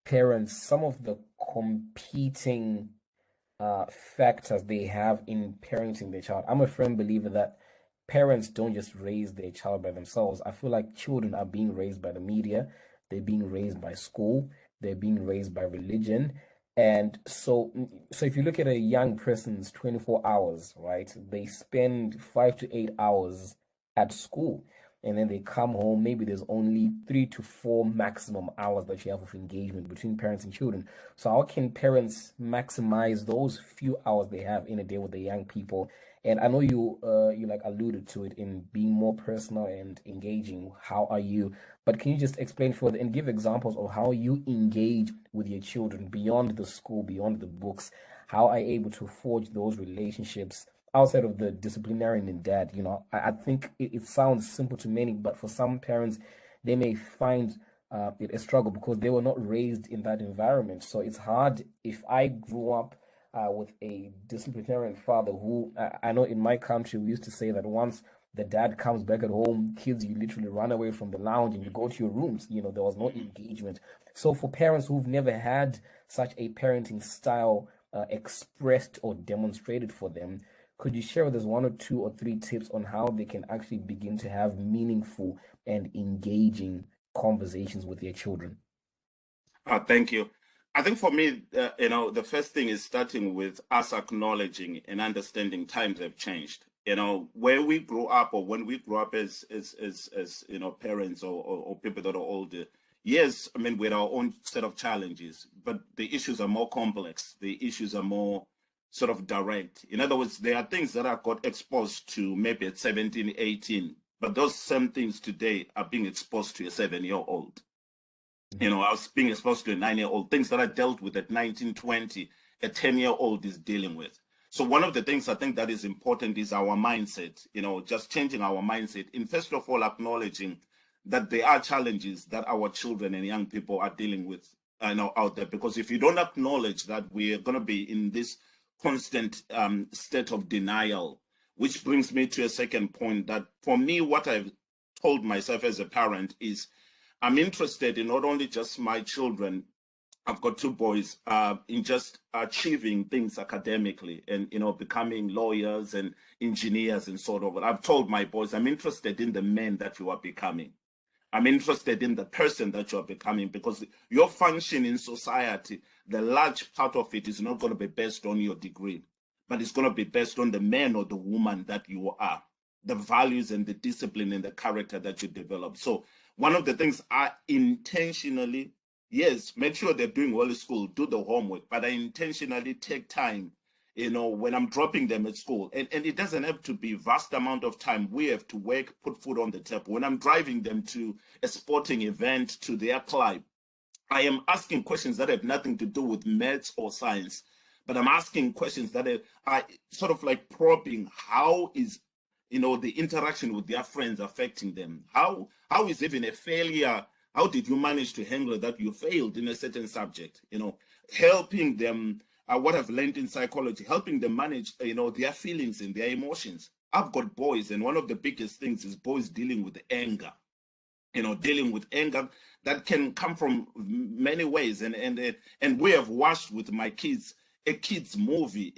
S1: parents some of the competing factors they have in parenting their child. I'm a firm believer that parents don't just raise their child by themselves. I feel like children are being raised by the media, they're being raised by school, they're being raised by religion. And so if you look at a young person's 24 hours, right, they spend 5 to 8 hours at school. And then they come home, maybe there's only 3 to 4 maximum hours that you have of engagement between parents and children. So how can parents maximize those few hours they have in a day with the young people? And I know you like alluded to it in being more personal and engaging. How are you? But can you just explain further and give examples of how you engage with your children beyond the school, beyond the books? How are you able to forge those relationships outside of the disciplinarian and dad? I think it sounds simple to many, but for some parents, they may find it a struggle because they were not raised in that environment. So it's hard. If I grew up with a disciplinarian father who I know in my country we used to say that once the dad comes back at home, kids, you literally run away from the lounge and you go to your rooms. There was no engagement. So for parents who've never had such a parenting style expressed or demonstrated for them, could you share with us 1 or 2 or 3 tips on how they can actually begin to have meaningful and engaging conversations with their children?
S4: Thank you. I think for me, the first thing is starting with us acknowledging and understanding times have changed. Where we grew up, or when we grew up as parents or people that are older. Yes, I mean, with our own set of challenges, but the issues are more complex. The issues are more sort of direct. In other words, there are things that I got exposed to maybe at 17, 18, but those same things today are being exposed to a 7-year-old. I was being exposed to a 9-year-old, things that I dealt with at 19, 20, a 10-year-old is dealing with. So one of the things I think that is important is our mindset, just changing our mindset. In first of all, acknowledging that there are challenges that our children and young people are dealing with out there. Because if you don't acknowledge that, we are going to be in this constant state of denial, which brings me to a second point that for me, what I've told myself as a parent is I'm interested in not only just my children, I've got 2 boys, in just achieving things academically and, becoming lawyers and engineers and sort of. I've told my boys, I'm interested in the men that you are becoming. I'm interested in the person that you're becoming, because your function in society, the large part of it is not going to be based on your degree, but it's going to be based on the man or the woman that you are, the values and the discipline and the character that you develop. So one of the things I intentionally, yes, make sure they're doing well at school, do the homework, but I intentionally take time, when I'm dropping them at school. And it doesn't have to be vast amount of time. We have to work, put food on the table. When I'm driving them to a sporting event, to their club, I am asking questions that have nothing to do with maths or science, but I'm asking questions that are sort of like probing how is the interaction with their friends affecting them. How is even a failure? How did you manage to handle that you failed in a certain subject? Helping them. What I've learned in psychology, helping them manage, their feelings and their emotions. I've got boys, and one of the biggest things is boys dealing with anger. Dealing with anger that can come from many ways, and we have watched with my kids a kids movie,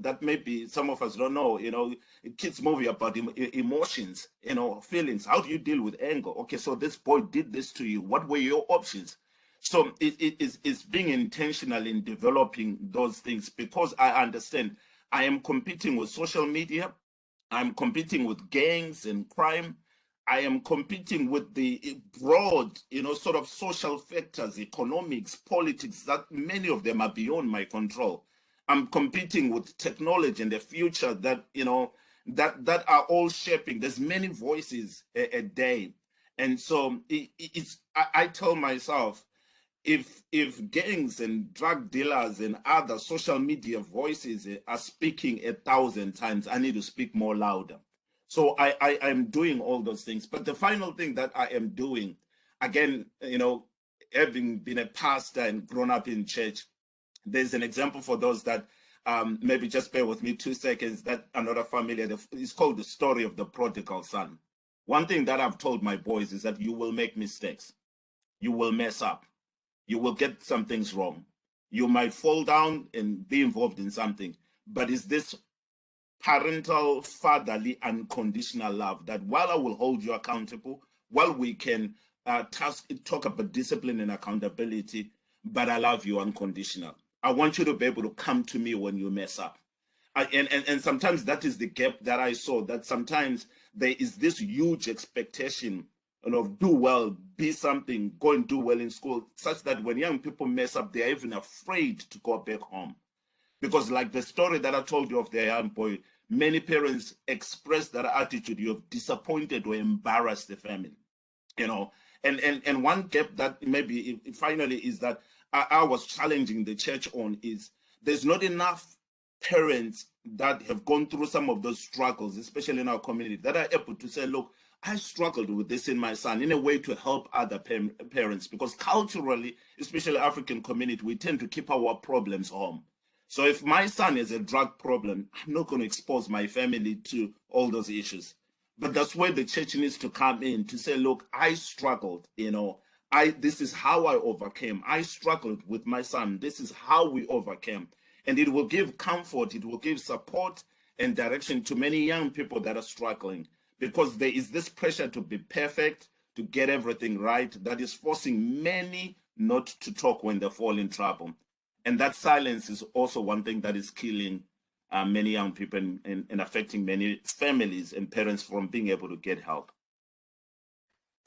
S4: that maybe some of us don't know, a kids movie about emotions, feelings. How do you deal with anger? Okay, so this boy did this to you. What were your options? So it's being intentional in developing those things, because I understand I am competing with social media, I'm competing with gangs and crime, I am competing with the broad, sort of social factors, economics, politics, that many of them are beyond my control. I'm competing with technology and the future that, that are all shaping. There's many voices a day. And so I tell myself, if gangs and drug dealers and other social media voices are speaking 1,000 times, I need to speak more louder. So I am doing all those things. But the final thing that I am doing, again, having been a pastor and grown up in church, there's an example for those that maybe just bear with me 2 seconds, that are not familiar. It's called the story of the prodigal son. One thing that I've told my boys is that you will make mistakes. You will mess up. You will get some things wrong. You might fall down and be involved in something, but is this parental, fatherly, unconditional love that while I will hold you accountable, while we can talk about discipline and accountability, but I love you unconditional. I want you to be able to come to me when you mess up. And sometimes that is the gap that I saw, that sometimes there is this huge expectation of do well, be something, go and do well in school, such that when young people mess up, they're even afraid to go back home. Because like the story that I told you of the young boy, many parents express that attitude. You have disappointed or embarrassed the family, you know. And one gap that maybe finally is that I was challenging the church on is there's not enough parents that have gone through some of those struggles, especially in our community, that are able to say, look, I struggled with this in my son, in a way to help other parents, because culturally, especially African community, we tend to keep our problems home. So if my son has a drug problem, I'm not going to expose my family to all those issues. But that's where the church needs to come in to say, look, I struggled, you know, this is how I overcame. I struggled with my son. This is how we overcame. And it will give comfort, it will give support and direction to many young people that are struggling, because there is this pressure to be perfect, to get everything right, that is forcing many not to talk when they fall in trouble. And that silence is also one thing that is killing many young people and affecting many families and parents from being able to get help.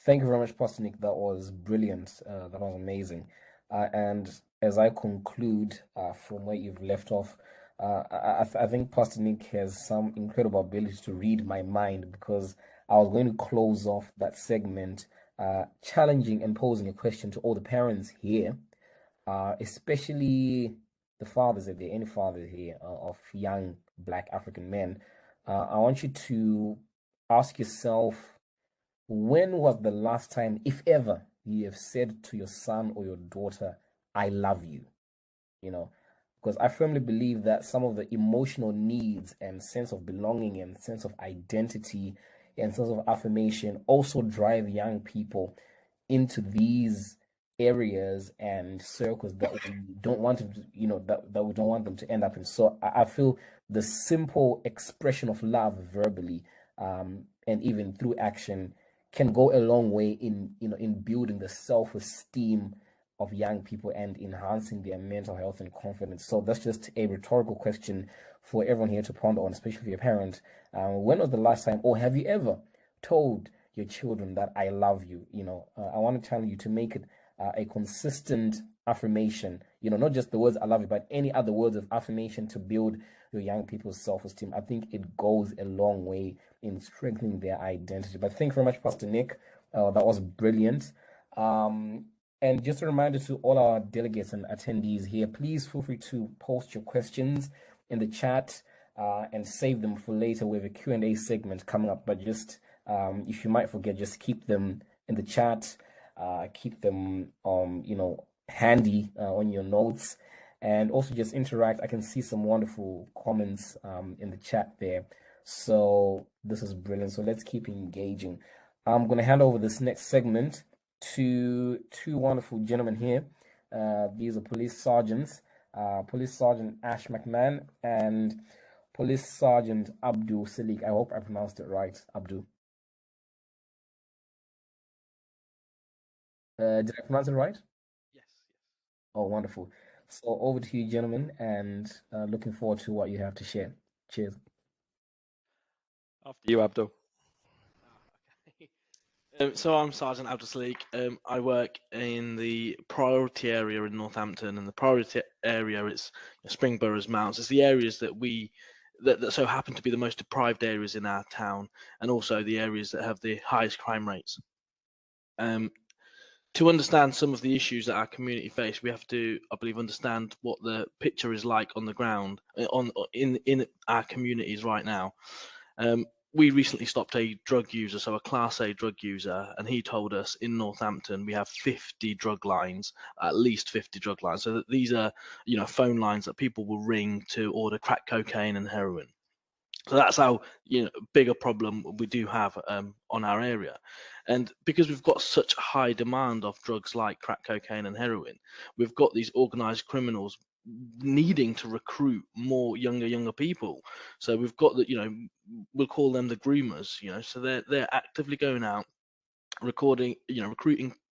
S1: Thank you very much, Pastor Nick. That was brilliant. That was amazing. And as I conclude from where you've left off, I think Pastor Nick has some incredible ability to read my mind, because I was going to close off that segment challenging and posing a question to all the parents here, especially the fathers, if there are any fathers here of young Black African men. I want you to ask yourself, when was the last time, if ever, you have said to your son or your daughter, I love you? You know, because I firmly believe that some of the emotional needs and sense of belonging and sense of identity and sense of affirmation also drive young people into these areas and circles that we don't want them to, you know, that we don't want them to end up in. So I feel the simple expression of love verbally, and even through action, can go a long way in, you know, in building the self-esteem of young people and enhancing their mental health and confidence. So that's just a rhetorical question for everyone here to ponder on, especially for your parent. When was the last time, or have you ever told your children that I love you? You know, I want to tell you to make it a consistent affirmation, you know, not just the words I love you, but any other words of affirmation to build your young people's self-esteem. I think it goes a long way in strengthening their identity. But thank you very much, Pastor Nick. That was brilliant. And just a reminder to all our delegates and attendees here, please feel free to post your questions in the chat and save them for later. We have a Q&A segment coming up, but just if you might forget, just keep them in the chat, keep them you know, handy on your notes, and also just interact. I can see some wonderful comments in the chat there. So this is brilliant. So let's keep engaging. I'm going to hand over this next segment to two wonderful gentlemen here. These are Police Sergeants, Police Sergeant Ash McMahon and Police Sergeant Abdul Salique. I hope I pronounced it right, Abdul. Did I pronounce it right?
S5: Yes.
S1: Oh, wonderful. So over to you, gentlemen, and looking forward to what you have to share. Cheers.
S5: After you, Abdul. So I'm Sergeant Abdul Salique. I work in the priority area in Northampton, and the priority area is Springborough's Mounts. It's the areas that that so happen to be the most deprived areas in our town, and also the areas that have the highest crime rates. To understand some of the issues that our community face, we have to, I believe, understand what the picture is like on the ground in our communities right now. We recently stopped a drug user, so a Class A drug user, and he told us in Northampton we have 50 drug lines, at least 50 drug lines. So that these are, you know, phone lines that people will ring to order crack cocaine and heroin. So that's how big a problem we do have on our area. And because we've got such a high demand of drugs like crack cocaine and heroin, we've got these organized criminals needing to recruit more younger people. So we've got that, we'll call them the groomers, so they're actively going out recruiting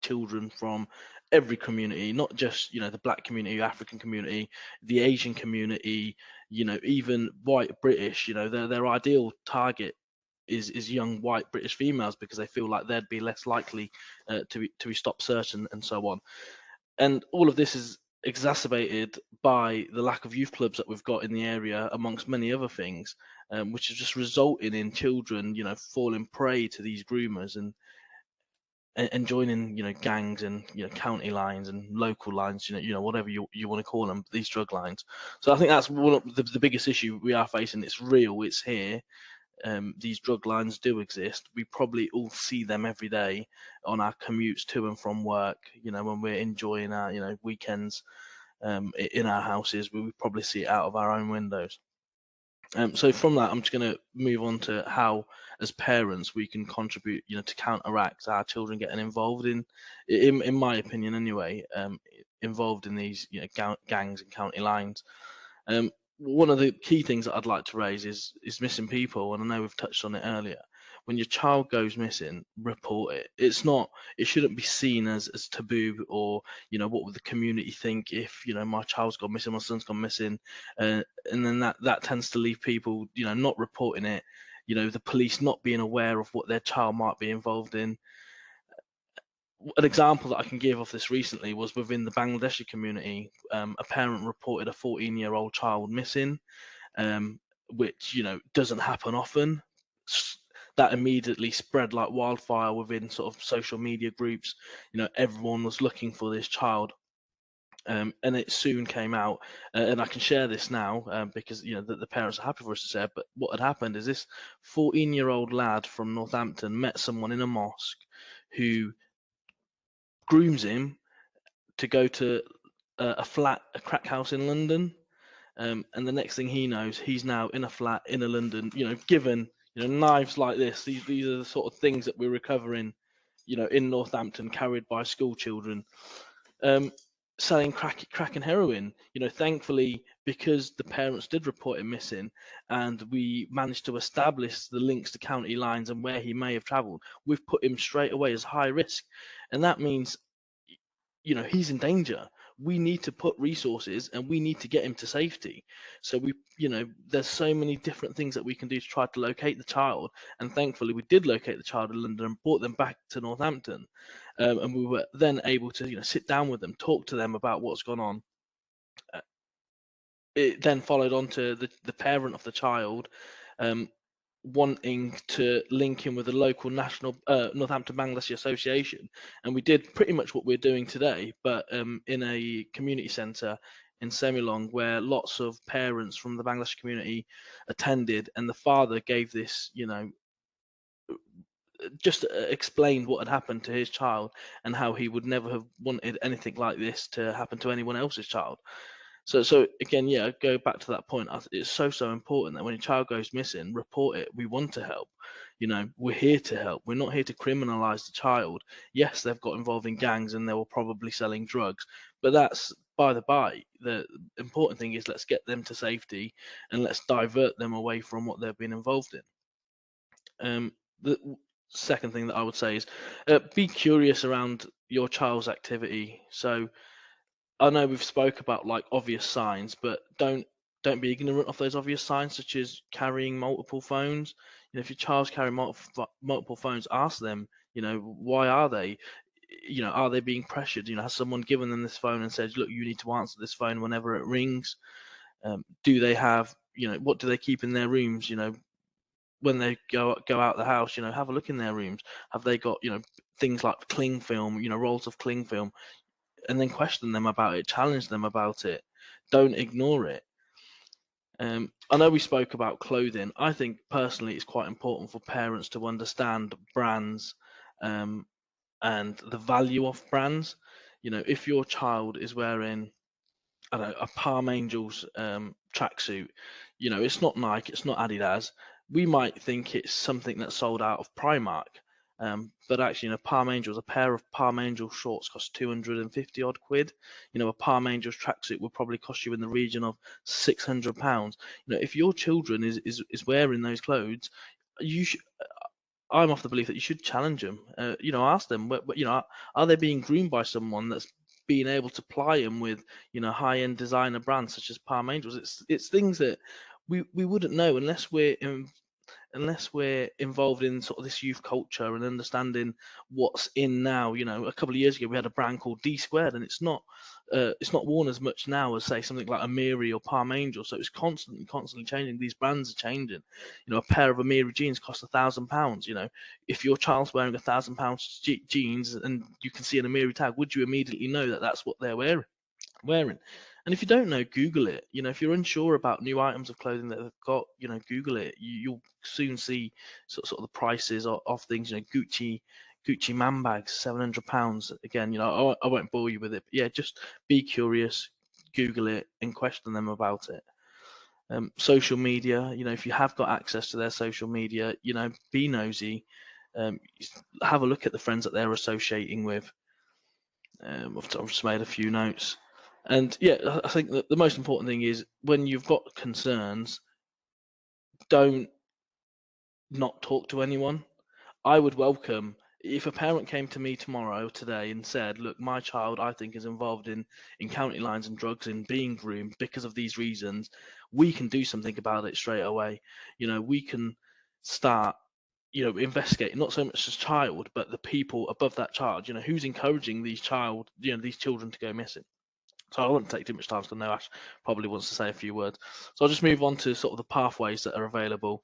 S5: children from every community, not just the black community, African community, the Asian community, even white British. Their ideal target is young white British females because they feel like they'd be less likely to be stop searched and so on. And all of this is exacerbated by the lack of youth clubs that we've got in the area, amongst many other things, which is just resulting in children, falling prey to these groomers and joining gangs and county lines and local lines, whatever you want to call them, these drug lines. So I think that's one of the biggest issue we are facing. It's real, it's here. These drug lines do exist. We probably all see them every day on our commutes to and from work, when we're enjoying our weekends in our houses. We would probably see it out of our own windows. So from that, I'm just going to move on to how, as parents, we can contribute, to counteract our children getting involved in my opinion, anyway, involved in these, gangs and county lines. One of the key things that I'd like to raise is missing people, and I know we've touched on it earlier. When your child goes missing, report it. It shouldn't be seen as taboo, or what would the community think if my child's gone missing, my son's gone missing, and then that tends to leave people not reporting it, the police not being aware of what their child might be involved in. An example that I can give of this recently was within the Bangladeshi community. A parent reported a 14-year-old child missing, which doesn't happen often. That immediately spread like wildfire within sort of social media groups. Everyone was looking for this child, and it soon came out. And I can share this now because the parents are happy for us to share. But what had happened is this 14-year-old lad from Northampton met someone in a mosque who grooms him to go to a crack house in London, and the next thing he knows, he's now in a flat in London, given knives like this. These are the sort of things that we're recovering, in Northampton, carried by school children, selling crack and heroin. Thankfully, because the parents did report him missing, and we managed to establish the links to county lines and where he may have travelled, we've put him straight away as high risk, and that means he's in danger. We need to put resources and we need to get him to safety. So there's so many different things that we can do to try to locate the child. And thankfully, we did locate the child in London and brought them back to Northampton. And we were then able to sit down with them, talk to them about what's gone on. It then followed on to the parent of the child wanting to link in with the local national Northampton Bangladeshi Association, and we did pretty much what we're doing today, but in a community centre in Semilong, where lots of parents from the Bangladeshi community attended, and the father gave this, just explained what had happened to his child and how he would never have wanted anything like this to happen to anyone else's child. So again, go back to that point. It's so important that when your child goes missing, report it. We want to help. We're here to help. We're not here to criminalize the child. Yes, they've got involved in gangs and they were probably selling drugs, but that's by the by. The important thing is let's get them to safety and let's divert them away from what they've been involved in. The second thing that I would say is be curious around your child's activity. So I know we've spoke about like obvious signs, but don't be ignorant of those obvious signs, such as carrying multiple phones. If your child's carrying multiple phones, ask them, why are they? Are they being pressured? Has someone given them this phone and said, look, you need to answer this phone whenever it rings? Do they have, what do they keep in their rooms? When they go out the house, have a look in their rooms. Have they got, things like cling film, rolls of cling film? And then question them about it, challenge them about it. Don't ignore it. I know we spoke about clothing. I think personally it's quite important for parents to understand brands and the value of brands. If your child is wearing, I don't know, a Palm Angels tracksuit, You know, it's not Nike, it's not Adidas. We might think it's something that's sold out of Primark. But actually, you know, Palm Angels, a pair of Palm Angel shorts cost 250 odd quid. You know, a Palm Angels tracksuit will probably cost you in the region of £600. You know, if your children is wearing those clothes, you should. I'm of the belief that you should challenge them. You know, ask them, you know, are they being groomed by someone that's being able to ply them with, you know, high-end designer brands such as Palm Angels? It's things that we wouldn't know unless we're involved in sort of this youth culture and understanding what's in now. You know, a couple of years ago we had a brand called D Squared, and it's not worn as much now as say something like Amiri or Palm Angel. So it's constantly changing. These brands are changing. You know, a pair of Amiri jeans cost £1,000. You know, if your child's wearing £1,000 jeans and you can see an Amiri tag, would you immediately know that that's what they're wearing? And if you don't know, Google it. You know, if you're unsure about new items of clothing that they've got, you know, Google it. You'll soon see sort of the prices of things. You know, Gucci man bags, £700. Again, you know, I won't bore you with it, but yeah, just be curious, Google it, and question them about it. Social media, you know, if you have got access to their social media, you know, be nosy. Have a look at the friends that they're associating with. I've just made a few notes. And yeah, I think that the most important thing is when you've got concerns, don't not talk to anyone. I would welcome if a parent came to me today and said, look, my child I think is involved in county lines and drugs and being groomed because of these reasons. We can do something about it straight away. You know, we can start, you know, investigating not so much as child, but the people above that child. You know, who's encouraging these children to go missing. So I won't take too much time because I know Ash probably wants to say a few words. So I'll just move on to sort of the pathways that are available.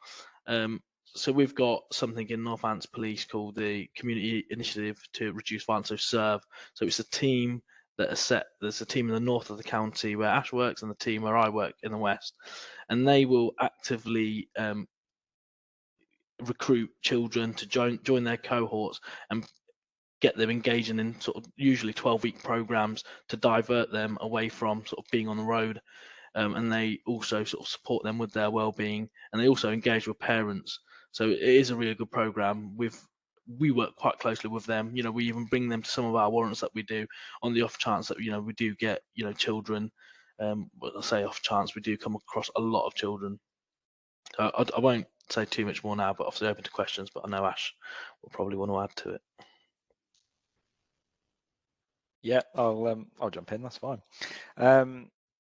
S5: So we've got something in Northants Police called the Community Initiative to Reduce Violence, so SERVE. So it's a team that is set. There's a team in the north of the county where Ash works and the team where I work in the west. And they will actively recruit children to join their cohorts and get them engaging in sort of usually 12-week programs to divert them away from sort of being on the road. And they also sort of support them with their well-being, and they also engage with parents. So it is a really good program. We work quite closely with them. You know, we even bring them to some of our warrants that we do on the off chance that, you know, we do get, you know, children. But I say off chance, we do come across a lot of children. I won't say too much more now, but obviously open to questions. But I know Ash will probably want to add to it.
S6: Yeah, I'll jump in. That's fine.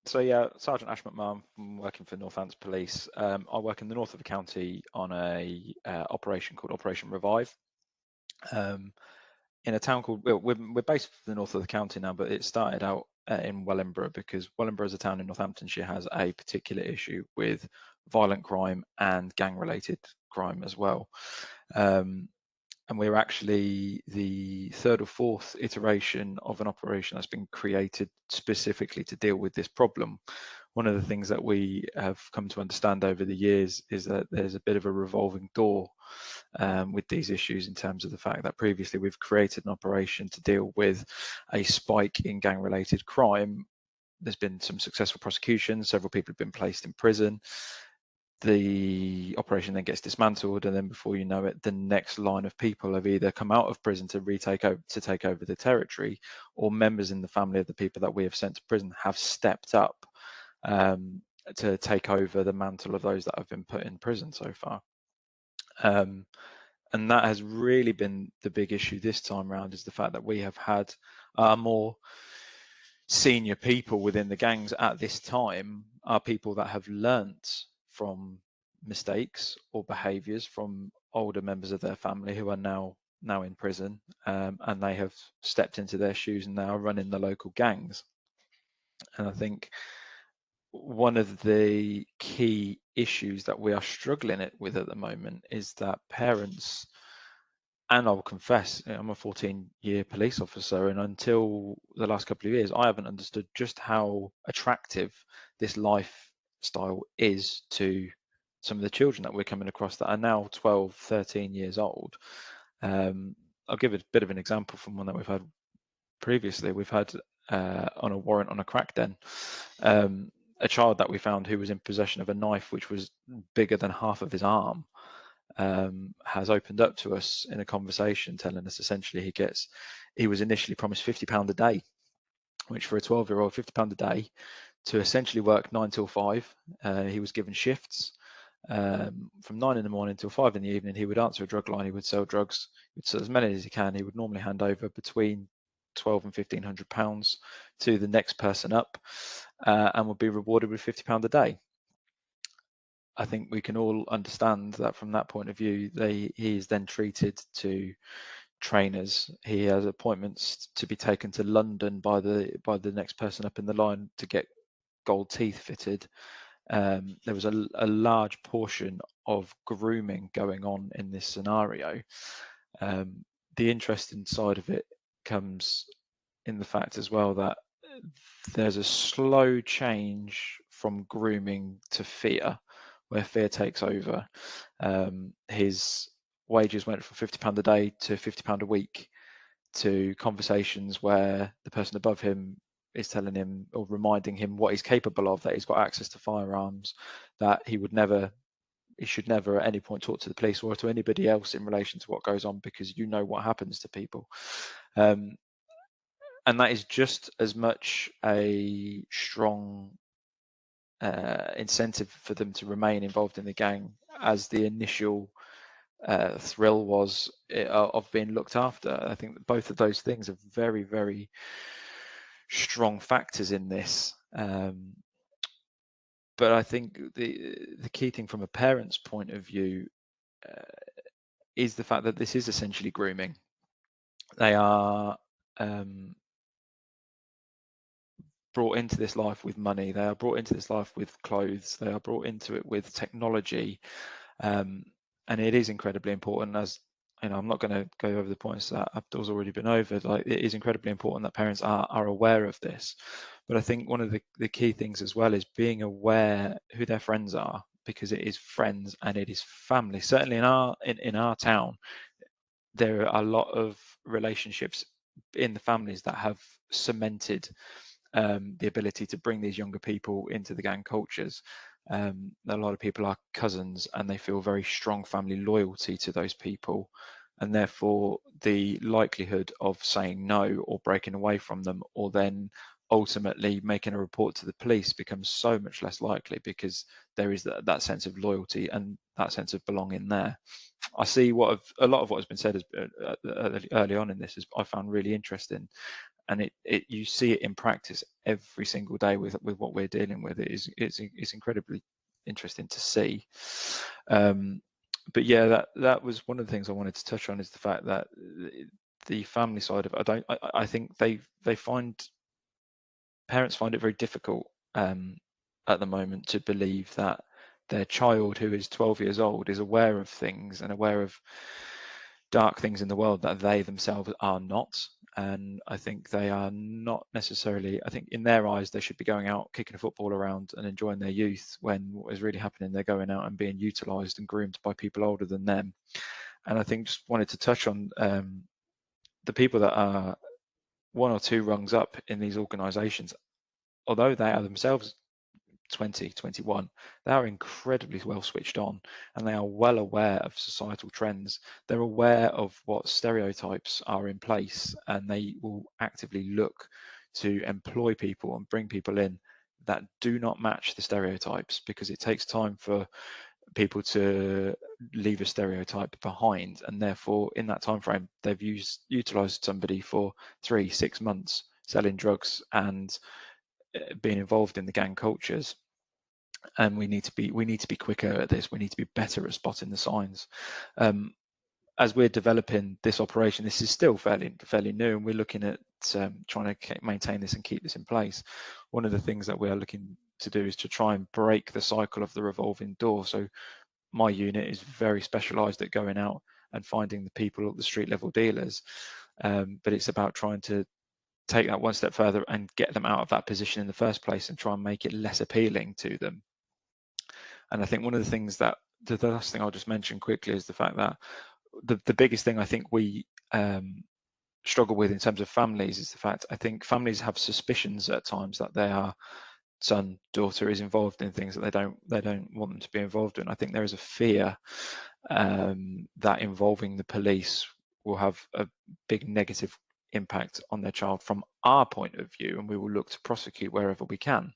S6: So yeah, Sergeant Ash McMahon, I'm working for Northants Police. I work in the north of the county on a operation called Operation Revive. In a town called, we're based in the north of the county now, but it started out in Wellingborough because Wellingborough is a town in Northamptonshire has a particular issue with violent crime and gang-related crime as well. And we're actually the third or fourth iteration of an operation that's been created specifically to deal with this problem. One of the things that we have come to understand over the years is that there's a bit of a revolving door with these issues, in terms of the fact that previously we've created an operation to deal with a spike in gang-related crime. There's been some successful prosecutions, several people have been placed in prison. The operation then gets dismantled, and then before you know it, the next line of people have either come out of prison to take over the territory, or members in the family of the people that we have sent to prison have stepped up to take over the mantle of those that have been put in prison so far. And that has really been the big issue this time around, is the fact that we have had more senior people within the gangs at this time are people that have learnt from mistakes or behaviours from older members of their family who are now in prison, and they have stepped into their shoes and now running the local gangs. And I think one of the key issues that we are struggling with at the moment is that parents, and I'll confess, I'm a 14-year police officer, and until the last couple of years, I haven't understood just how attractive this lifestyle is to some of the children that we're coming across that are now 12, 13 years old. I'll give a bit of an example from one that we've had previously. We've had on a warrant on a crack den. a child that we found who was in possession of a knife which was bigger than half of his arm has opened up to us in a conversation, telling us essentially he was initially promised £50 a day, which for a 12-year-old, £50 a day to essentially work 9 till 5. He was given shifts from 9 in the morning till 5 in the evening. He would answer a drug line, he would sell drugs, he would sell as many as he can. He would normally hand over between £1,200 and £1,500 to the next person up, and would be rewarded with £50 a day. I think we can all understand that from that point of view, he is then treated to trainers. He has appointments to be taken to London by the next person up in the line to get gold teeth fitted. There was a large portion of grooming going on in this scenario. The interesting side of it comes in the fact as well that there's a slow change from grooming to fear, where fear takes over. His wages went from £50 a day to £50 a week, to conversations where the person above him is telling him or reminding him what he's capable of, that he's got access to firearms, that he should never at any point talk to the police or to anybody else in relation to what goes on, because you know what happens to people. And that is just as much a strong incentive for them to remain involved in the gang as the initial thrill was of being looked after. I think that both of those things are very, very strong factors in this. But I think the key thing from a parent's point of view is the fact that this is essentially grooming. They are brought into this life with money. They are brought into this life with clothes. They are brought into it with technology. And it is incredibly important, as you know, I'm not going to go over the points that Abdul's already been over. Like, it is incredibly important that parents are aware of this. But I think one of the key things as well is being aware who their friends are, because it is friends and it is family. Certainly in our town, there are a lot of relationships in the families that have cemented the ability to bring these younger people into the gang cultures. A lot of people are cousins and they feel very strong family loyalty to those people, and therefore the likelihood of saying no or breaking away from them, or then ultimately making a report to the police, becomes so much less likely, because there is that sense of loyalty and that sense of belonging there. I see a lot of what has been said early on in this is I found really interesting, and you see it in practice every single day with what we're dealing with. It's incredibly interesting to see. But yeah, that was one of the things I wanted to touch on, is the fact that the family side of it, I think parents find it very difficult at the moment to believe that their child, who is 12 years old, is aware of things and aware of dark things in the world that they themselves are not. And I think they are not necessarily, I think in their eyes, they should be going out, kicking a football around and enjoying their youth, when what is really happening, they're going out and being utilised and groomed by people older than them. And I think just wanted to touch on the people that are one or two rungs up in these organisations, although they are themselves 20, 21, they are incredibly well switched on, and they are well aware of societal trends. They're aware of what stereotypes are in place, and they will actively look to employ people and bring people in that do not match the stereotypes, because it takes time for people to leave a stereotype behind, and therefore in that time frame they've utilized somebody for 3-6 months selling drugs and being involved in the gang cultures. And we need to be quicker at this. We need to be better at spotting the signs. As we're developing this operation, this is still fairly new, and we're looking at trying to maintain this and keep this in place. One of the things that we are looking to do is to try and break the cycle of the revolving door. So my unit is very specialised at going out and finding the people, the street level dealers, but it's about trying to take that one step further and get them out of that position in the first place, and try and make it less appealing to them. And I think one of the things that the last thing I'll just mention quickly is the fact that the biggest thing I think we struggle with in terms of families is the fact, I think families have suspicions at times that they are son, daughter is involved in things that they don't want them to be involved in. I think there is a fear that involving the police will have a big negative impact on their child from our point of view, and we will look to prosecute wherever we can.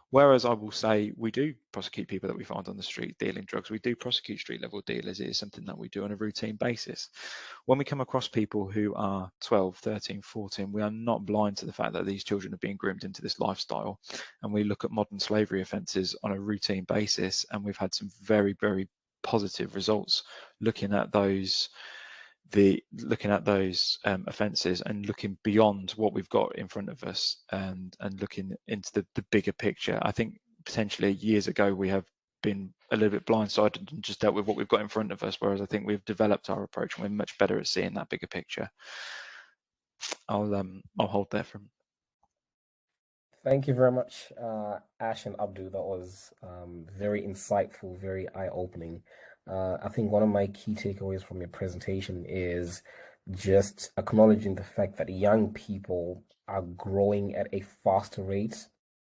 S6: Whereas I will say we do prosecute people that we find on the street dealing drugs. We do prosecute street level dealers. It is something that we do on a routine basis. When we come across people who are 12, 13, 14, we are not blind to the fact that these children are being groomed into this lifestyle. And we look at modern slavery offences on a routine basis, and we've had some very, very positive results looking at those offences and looking beyond what we've got in front of us and looking into the bigger picture. I think potentially years ago we have been a little bit blindsided and just dealt with what we've got in front of us, whereas I think we've developed our approach and we're much better at seeing that bigger picture. I'll hold there from.
S1: Thank you very much, Ash and Abdul. That was very insightful, very eye-opening. I think one of my key takeaways from your presentation is just acknowledging the fact that young people are growing at a faster rate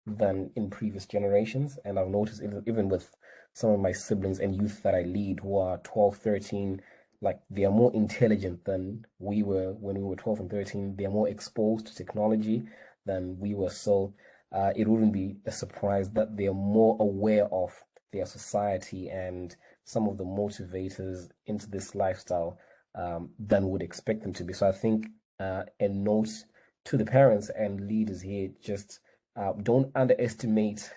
S1: than in previous generations. And I've noticed even with some of my siblings and youth that I lead who are 12, 13, like they are more intelligent than we were when we were 12 and 13. They are more exposed to technology than we were. So it wouldn't be a surprise that they are more aware of their society and some of the motivators into this lifestyle than would expect them to be. So I think a note to the parents and leaders here, just don't underestimate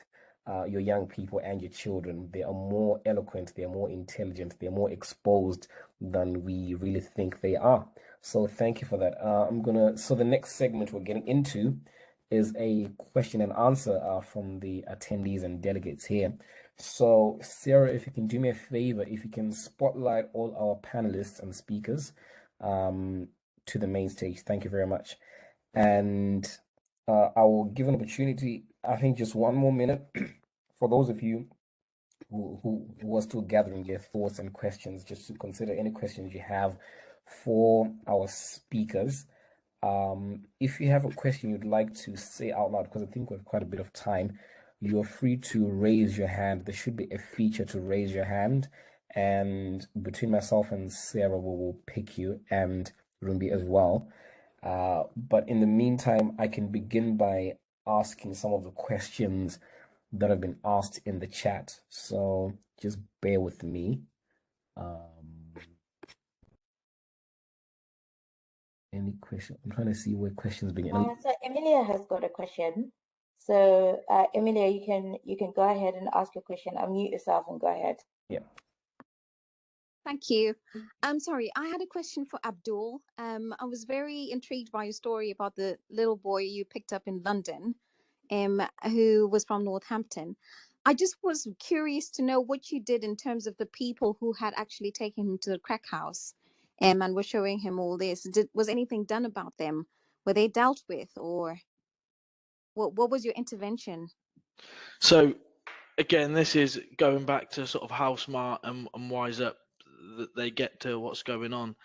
S1: your young people and your children. They are more eloquent, they are more intelligent, they are more exposed than we really think they are. So thank you for that. So the next segment we're getting into is a question and answer from the attendees and delegates here. So Sarah, if you can do me a favor, if you can spotlight all our panelists and speakers to the main stage. Thank you very much. And I will give an opportunity, I think just one more minute for those of you who are still gathering their thoughts and questions, just to consider any questions you have for our speakers. If you have a question you'd like to say out loud, because I think we have quite a bit of time, you're free to raise your hand. There should be a feature to raise your hand, and between myself and Sarah, we will pick you, and Rumbi as well. But in the meantime, I can begin by asking some of the questions that have been asked in the chat. So just bear with me. Any question? I'm trying to see where questions begin.
S2: So Emilia has got a question. So Emilia, you can go ahead and ask your question. Unmute yourself and go ahead.
S1: Yeah.
S7: Thank you. I'm sorry, I had a question for Abdul. I was very intrigued by your story about the little boy you picked up in London, who was from Northampton. I just was curious to know what you did in terms of the people who had actually taken him to the crack house and were showing him all this. Was anything done about them? Were they dealt with, or what was your intervention?
S5: So again, this is going back to sort of how smart and wise up that they get to what's going on.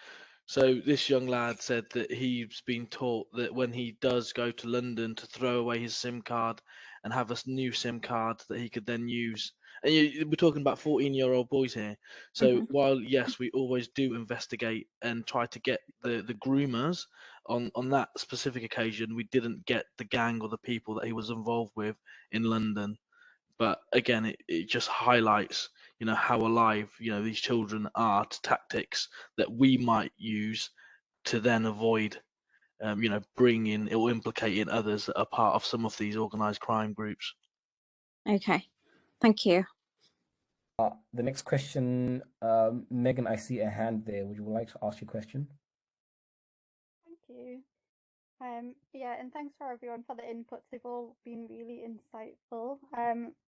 S5: So this young lad said that he's been taught that when he does go to London to throw away his SIM card and have a new SIM card that he could then use. And we're talking about 14-year-old boys here. So while, yes, we always do investigate and try to get the groomers on that specific occasion, we didn't get the gang or the people that he was involved with in London. But again, it just highlights, how alive, these children are to tactics that we might use to then avoid, bringing or implicating others that are part of some of these organized crime groups.
S7: Okay, thank you.
S1: The next question, Megan, I see a hand there. Would you like to ask your question?
S8: Thank you. Yeah, and thanks for everyone for the inputs. They've all been really insightful.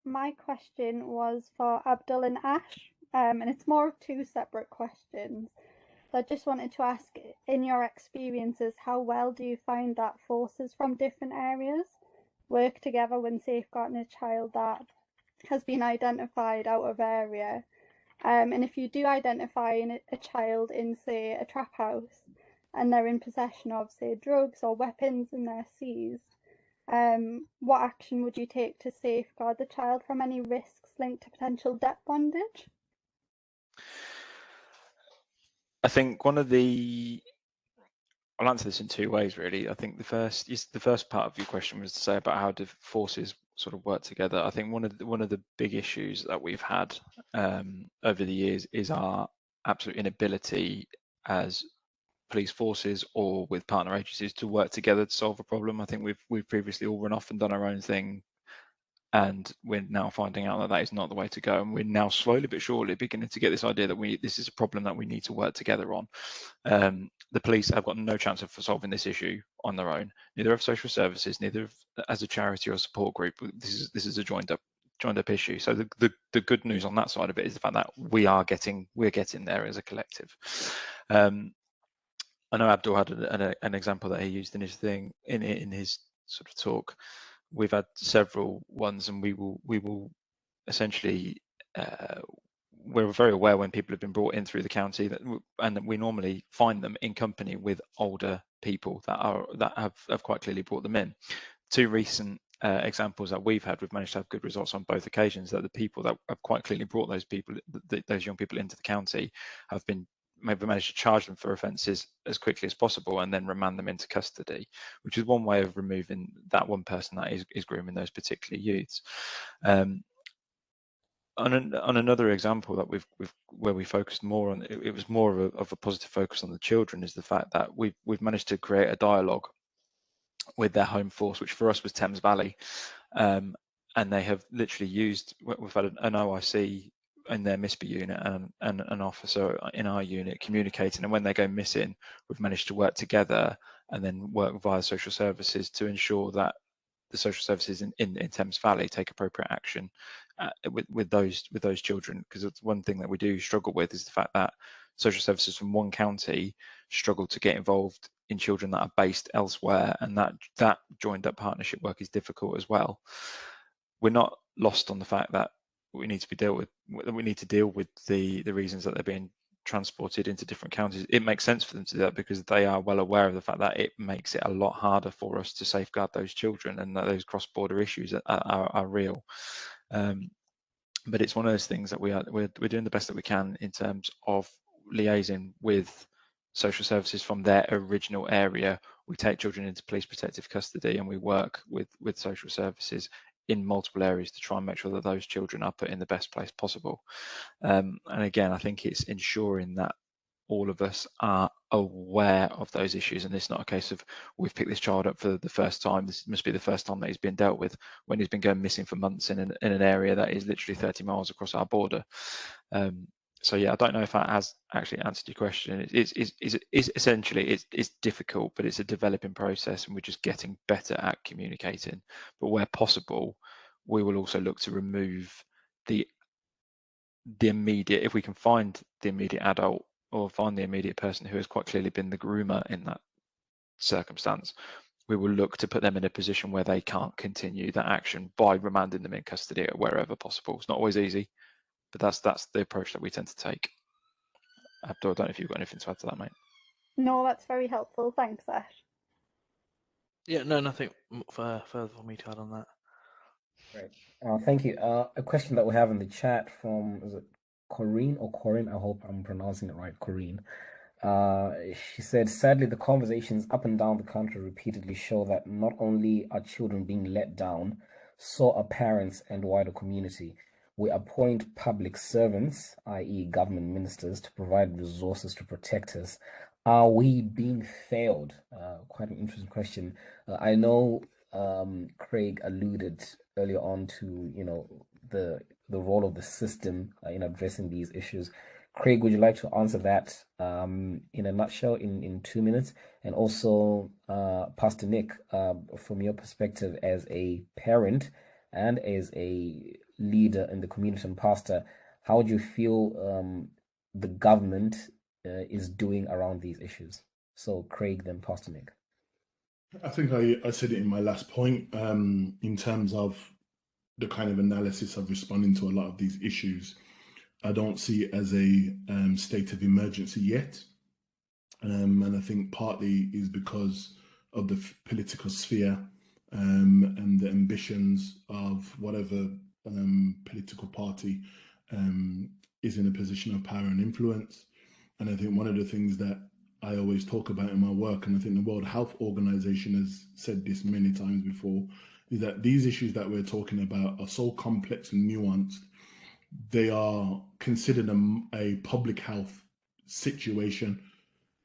S8: My question was for Abdul and Ash, and it's more of two separate questions. So I just wanted to ask, in your experiences, how well do you find that forces from different areas work together when safeguarding a child that has been identified out of area? And if you do identify a child in, say, a trap house, and they're in possession of, say, drugs or weapons and they're seized, what action would you take to safeguard the child from any risks linked to potential debt bondage?
S6: I think I'll answer this in two ways, really. I think the first part of your question was to say about how do forces sort of work together. I think one of the big issues that we've had over the years is our absolute inability as police forces or with partner agencies to work together to solve a problem. I think we've previously all run off and done our own thing, and we're now finding out that that is not the way to go. And we're now slowly but surely beginning to get this idea that this is a problem that we need to work together on. The police have got no chance of solving this issue on their own. Neither have social services, neither as a charity or support group. This is a joined up issue. So the good news on that side of it is the fact that we're getting there as a collective. I know Abdul had an example that he used in his thing in his sort of talk. We've had several ones, and we will essentially we're very aware when people have been brought in through the county and we normally find them in company with older people that have quite clearly brought them in. Two recent examples that we've managed to have good results on both occasions, that the people that have quite clearly brought those young people into the county have been maybe managed to charge them for offences as quickly as possible and then remand them into custody, which is one way of removing that one person that is grooming those particular youths. On another example that where we focused more on, it was more of a positive focus on the children, is the fact that we've managed to create a dialogue with their home force, which for us was Thames Valley, and they have literally used, we've had an OIC in their MISPA unit and an officer in our unit communicating, and when they go missing, we've managed to work together and then work via social services to ensure that the social services in Thames Valley take appropriate action with those children, because it's one thing that we do struggle with is the fact that social services from one county struggle to get involved in children that are based elsewhere, and that joined up partnership work is difficult as well. We're not lost on the fact that we need to deal with the reasons that they're being transported into different counties. It makes sense for them to do that because they are well aware of the fact that it makes it a lot harder for us to safeguard those children, and that those cross-border issues are real. But it's one of those things that we're doing the best that we can in terms of liaising with social services from their original area. We take children into police protective custody, and we work with social services in multiple areas to try and make sure that those children are put in the best place possible. And again, I think it's ensuring that all of us are aware of those issues, and it's not a case of we've picked this child up for the first time, this must be the first time that he's been dealt with, when he's been going missing for months in an area that is literally 30 miles across our border. So yeah, I don't know if that has actually answered your question. It's essentially it's difficult, but it's a developing process, and we're just getting better at communicating. But where possible, we will also look to remove the immediate, if we can find the immediate adult or find the immediate person who has quite clearly been the groomer in that circumstance, we will look to put them in a position where they can't continue that action by remanding them in custody wherever possible. It's not always easy, but that's the approach that we tend to take. Abdul, I don't know if you've got anything to add to that, mate.
S8: No, that's very helpful. Thanks, Ash.
S5: Yeah, no, nothing further for me to add on that.
S1: Great. Thank you. A question that we have in the chat from, is it Corinne or Corinne? I hope I'm pronouncing it right, Corinne. She said, sadly, the conversations up and down the country repeatedly show that not only are children being let down, so are parents and wider community. We appoint public servants, i.e. government ministers, to provide resources to protect us. Are we being failed? Quite an interesting question. I know Craig alluded earlier on to, the role of the system in addressing these issues. Craig, would you like to answer that in a nutshell in 2 minutes? And also, Pastor Nick, from your perspective as a parent and as a leader in the community and pastor, how would you feel the government is doing around these issues? So Craig, then Pastor Nick.
S3: I think I said it in my last point, in terms of the kind of analysis of responding to a lot of these issues. I don't see it as a state of emergency yet. And I think partly is because of the political sphere and the ambitions of whatever political party is in a position of power and influence. And I think one of the things that I always talk about in my work, and I think the World Health Organization has said this many times before, is that these issues that we're talking about are so complex and nuanced. They are considered a public health situation.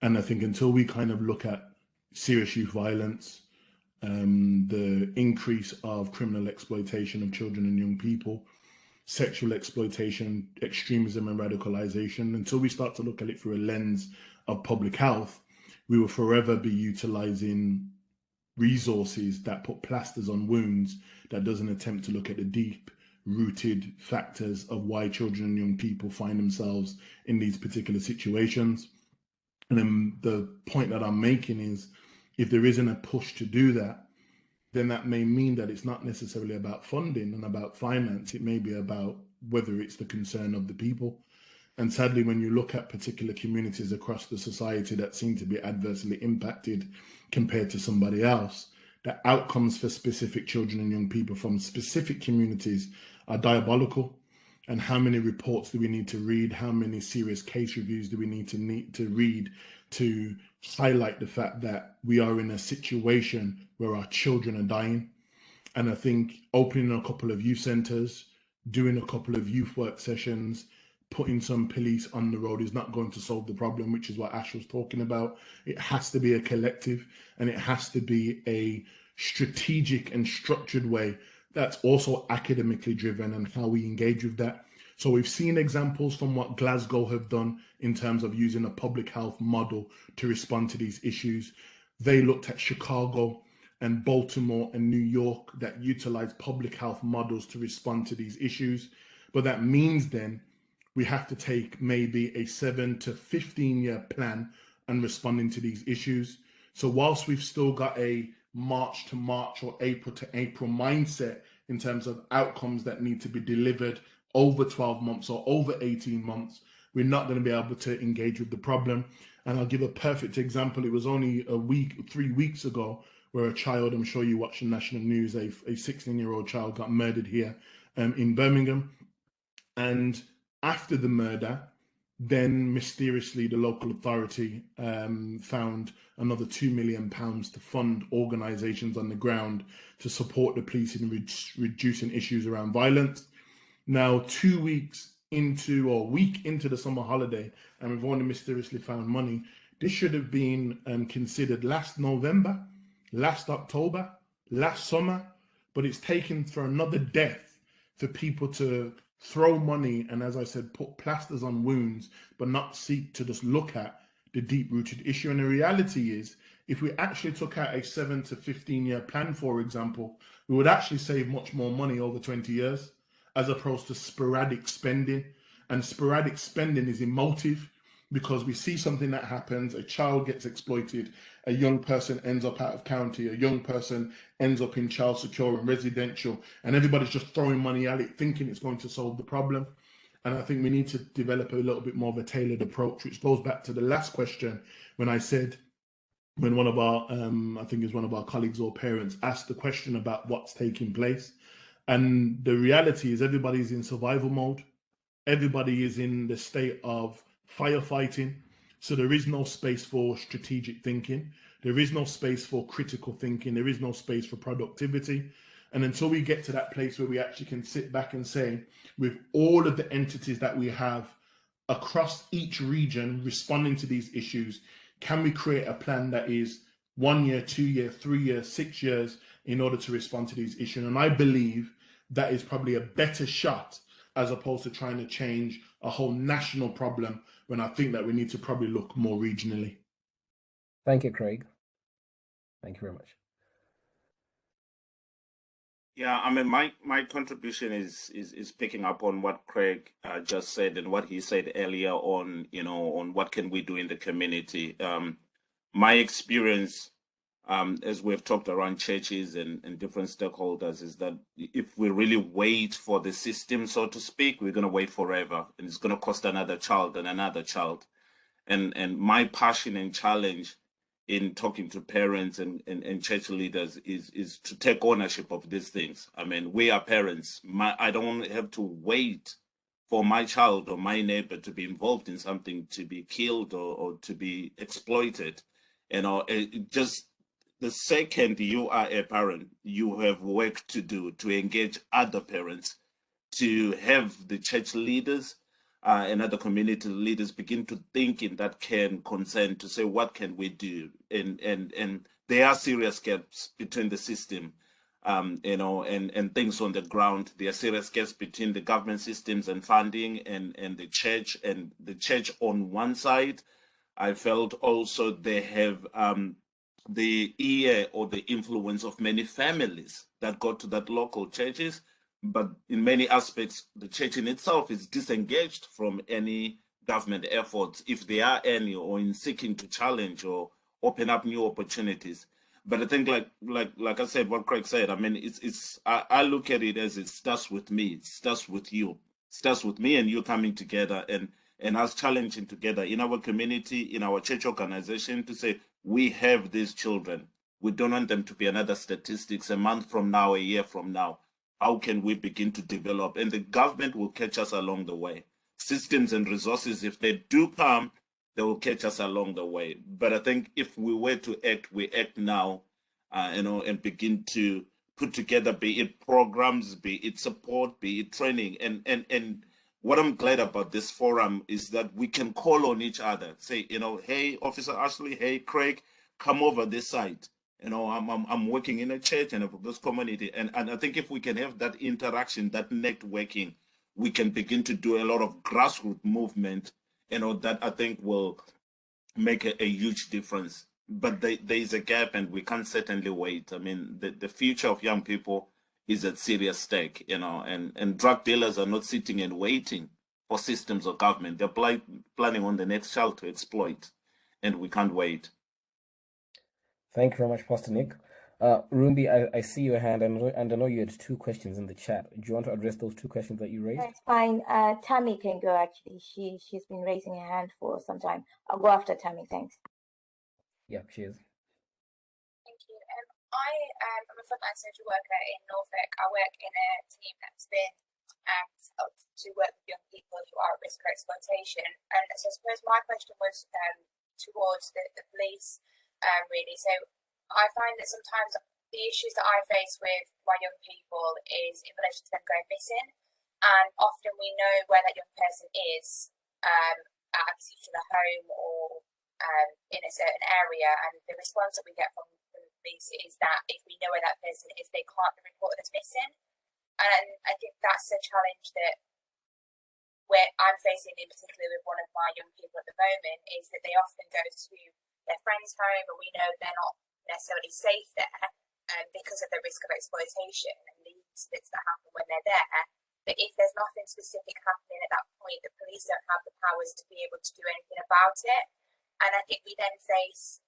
S3: And I think until we kind of look at serious youth violence, the increase of criminal exploitation of children and young people, sexual exploitation, extremism, and radicalization, until we start to look at it through a lens of public health, we will forever be utilizing resources that put plasters on wounds, that doesn't attempt to look at the deep rooted factors of why children and young people find themselves in these particular situations. And then the point that I'm making is, if there isn't a push to do that, then that may mean that it's not necessarily about funding and about finance. It may be about whether it's the concern of the people. And sadly, when you look at particular communities across the society that seem to be adversely impacted compared to somebody else, the outcomes for specific children and young people from specific communities are diabolical. And how many reports do we need to read? How many serious case reviews do we need to read to highlight the fact that we are in a situation where our children are dying? And I think opening a couple of youth centres, doing a couple of youth work sessions, putting some police on the road is not going to solve the problem, which is what Ash was talking about. It has to be a collective, and it has to be a strategic and structured way that's also academically driven, and how we engage with that. So we've seen examples from what Glasgow have done in terms of using a public health model to respond to these issues. They looked at Chicago and Baltimore and New York that utilize public health models to respond to these issues. But that means then we have to take maybe a 7 to 15 year plan and responding to these issues. So whilst we've still got a March to March or April to April mindset in terms of outcomes that need to be delivered over 12 months or over 18 months, we're not going to be able to engage with the problem. And I'll give a perfect example. It was only 3 weeks ago, where a child, I'm sure you watch the national news, a 16-year-old child got murdered here in Birmingham. And after the murder, then mysteriously the local authority found another £2 million to fund organisations on the ground to support the police in reducing issues around violence. Now, 2 weeks into, or a week into the summer holiday, and we've only mysteriously found money. This should have been considered last November, last October, last summer, but it's taken for another death for people to throw money and, as I said, put plasters on wounds, but not seek to just look at the deep-rooted issue. And the reality is, if we actually took out a 7 to 15-year plan, for example, we would actually save much more money over 20 years, as opposed to sporadic spending. And sporadic spending is emotive, because we see something that happens, a child gets exploited, a young person ends up out of county, a young person ends up in child secure and residential, and everybody's just throwing money at it thinking it's going to solve the problem. And I think we need to develop a little bit more of a tailored approach, which goes back to the last question when I said, when one of our, I think it was one of our colleagues or parents asked the question about what's taking place. And the reality is everybody's in survival mode. Everybody is in the state of firefighting. So there is no space for strategic thinking. There is no space for critical thinking. There is no space for productivity. And until we get to that place where we actually can sit back and say, with all of the entities that we have across each region responding to these issues, can we create a plan that is 1 year, 2 year, 3 years, 6 years in order to respond to these issues? And I believe that is probably a better shot, as opposed to trying to change a whole national problem, when I think that we need to probably look more regionally.
S1: Thank you, Craig. Thank you very much.
S4: Yeah, I mean, my contribution is picking up on what Craig just said, and what he said earlier on, on what can we do in the community. My experience, as we've talked around churches and different stakeholders, is that if we really wait for the system, so to speak, we're going to wait forever, and it's going to cost another child and another child. And my passion and challenge in talking to parents and church leaders is to take ownership of these things. I mean, we are parents. I don't have to wait for my child or my neighbor to be involved in something, to be killed or to be exploited. You know, just the second you are a parent, you have work to do to engage other parents, to have the church leaders and other community leaders begin to think in that can concern, to say, what can we do? And there are serious gaps between the system, you know, and things on the ground. There are serious gaps between the government systems and funding and the church on one side. I felt also they have the ear or the influence of many families that go to that local churches, but in many aspects, the church in itself is disengaged from any government efforts, if there are any, or in seeking to challenge or open up new opportunities. But I think, like I said, what Craig said, I mean, I look at it as it starts with me, it starts with you, it starts with me and you coming together and us challenging together in our community, in our church organization, to say, we have these children. We don't want them to be another statistics a month from now, a year from now. How can we begin to develop? And the government will catch us along the way. Systems and resources, if they do come, they will catch us along the way. But I think if we were to act, we act now, you know, and begin to put together, be it programs, be it support, be it training. And what I'm glad about this forum is that we can call on each other, say, you know, hey, Officer Ashley, hey, Craig, come over this side. You know, I'm working in a church and this community, and I think if we can have that interaction, that networking, we can begin to do a lot of grassroots movement, you know, that I think will make a huge difference. But there is a gap, and we can't certainly wait. I mean, the future of young people is at serious stake, you know, and drug dealers are not sitting and waiting for systems or government. They're planning on the next child to exploit, and we can't wait.
S1: Thank you very much, Pastor Nick. Rumbi, I see your hand, and I know you had two questions in the chat. Do you want to address those two questions that you raised?
S2: That's fine. Tammy can go, actually. She's been raising her hand for some time. I'll go after Tammy, thanks.
S1: Yeah, cheers.
S9: Thank you. I am a frontline social worker in Norfolk. I work in a team that's been to work with young people who are at risk of exploitation. And so I suppose my question was towards the police, really. So I find that sometimes the issues that I face with my young people is in relation to them going missing. And often we know where that young person is at a particular home or in a certain area. And the response that we get from the police is that if we know where that person is, they can't be reported as missing. And I think that's a challenge that I'm facing, in particular with one of my young people at the moment, is that they often go to their friend's home, and we know they're not necessarily safe there because of the risk of exploitation and the incidents that happen when they're there. But if there's nothing specific happening at that point, the police don't have the powers to be able to do anything about it. And I think we then face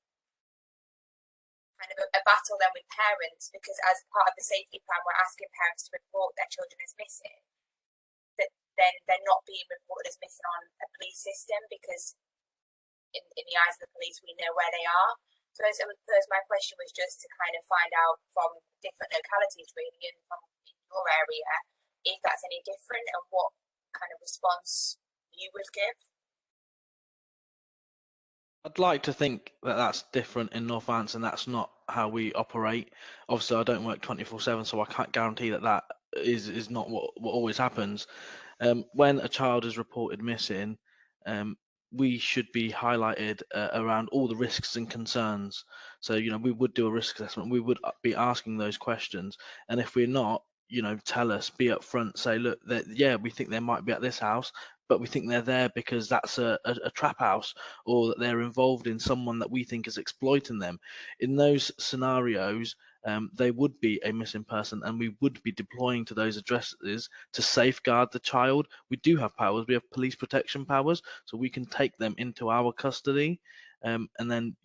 S9: kind of a battle then with parents, because as part of the safety plan, we're asking parents to report their children as missing, that then they're not being reported as missing on a police system, because in the eyes of the police, we know where they are. So I suppose my question was just to kind of find out from different localities, really, and from your area, if that's any different and what kind of response you would give.
S5: I'd like to think that that's different in Northants, and that's not how we operate. Obviously, I don't work 24/7, so I can't guarantee that that is not what always happens. When a child is reported missing, we should be highlighted around all the risks and concerns. So, you know, we would do a risk assessment. We would be asking those questions, and if we're not, you know, tell us, be upfront, say, look, yeah, we think they might be at this house, but we think they're there because that's a trap house, or that they're involved in someone that we think is exploiting them. In those scenarios, they would be a missing person, and we would be deploying to those addresses to safeguard the child. We do have powers. We have police protection powers, so we can take them into our custody, and then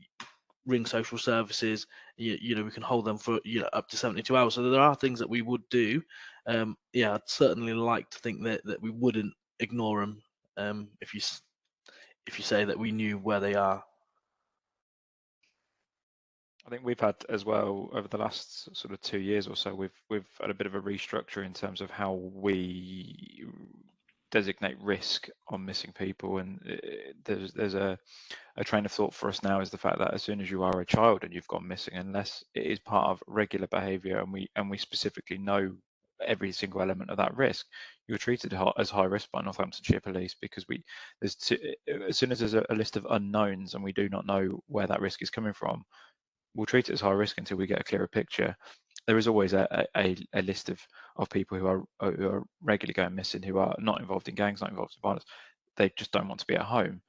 S5: ring social services. You know, we can hold them for, you know, up to 72 hours. So there are things that we would do. Yeah, I'd certainly like to think that we wouldn't ignore them if you say that we knew where they are.
S6: I think we've had as well over the last sort of 2 years or so, we've had a bit of a restructure in terms of how we designate risk on missing people, and there's a train of thought for us now is the fact that as soon as you are a child and you've gone missing, unless it is part of regular behaviour and we specifically know every single element of that risk, you're treated as high risk by Northamptonshire Police, because as soon as there's a list of unknowns and we do not know where that risk is coming from, we'll treat it as high risk until we get a clearer picture. There is always a list of people who are regularly going missing, who are not involved in gangs, not involved in violence. They just don't want to be at home.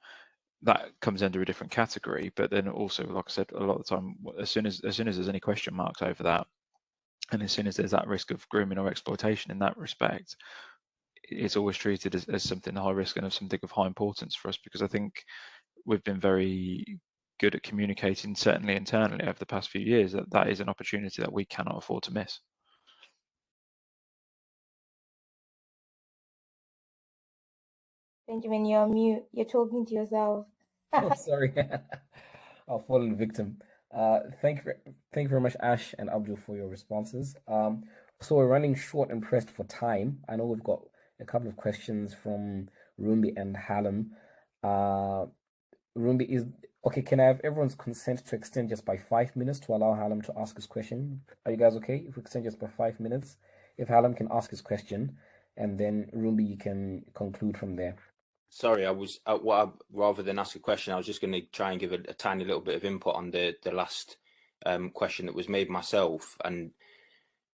S6: That comes under a different category. But then also, like I said, a lot of the time, as soon as there's any question marks over that, and as soon as there's that risk of grooming or exploitation in that respect, it's always treated as something high risk and of something of high importance for us, because I think we've been very good at communicating, certainly internally over the past few years, that is an opportunity that we cannot afford to miss.
S2: Benjamin, you're on mute. You're talking to yourself.
S1: Oh, sorry. I'll fall in victim. Thank you very much, Ash and Abdul, for your responses. So we're running short and pressed for time. I know we've got a couple of questions from Rumbi and Hallam. Rumbi is okay. Can I have everyone's consent to extend just by 5 minutes to allow Hallam to ask his question? Are you guys okay if we extend just by 5 minutes? If Hallam can ask his question, and then Rumbi, you can conclude from there.
S10: Sorry, rather than ask a question, I was just going to try and give a tiny little bit of input on the last question that was made myself, and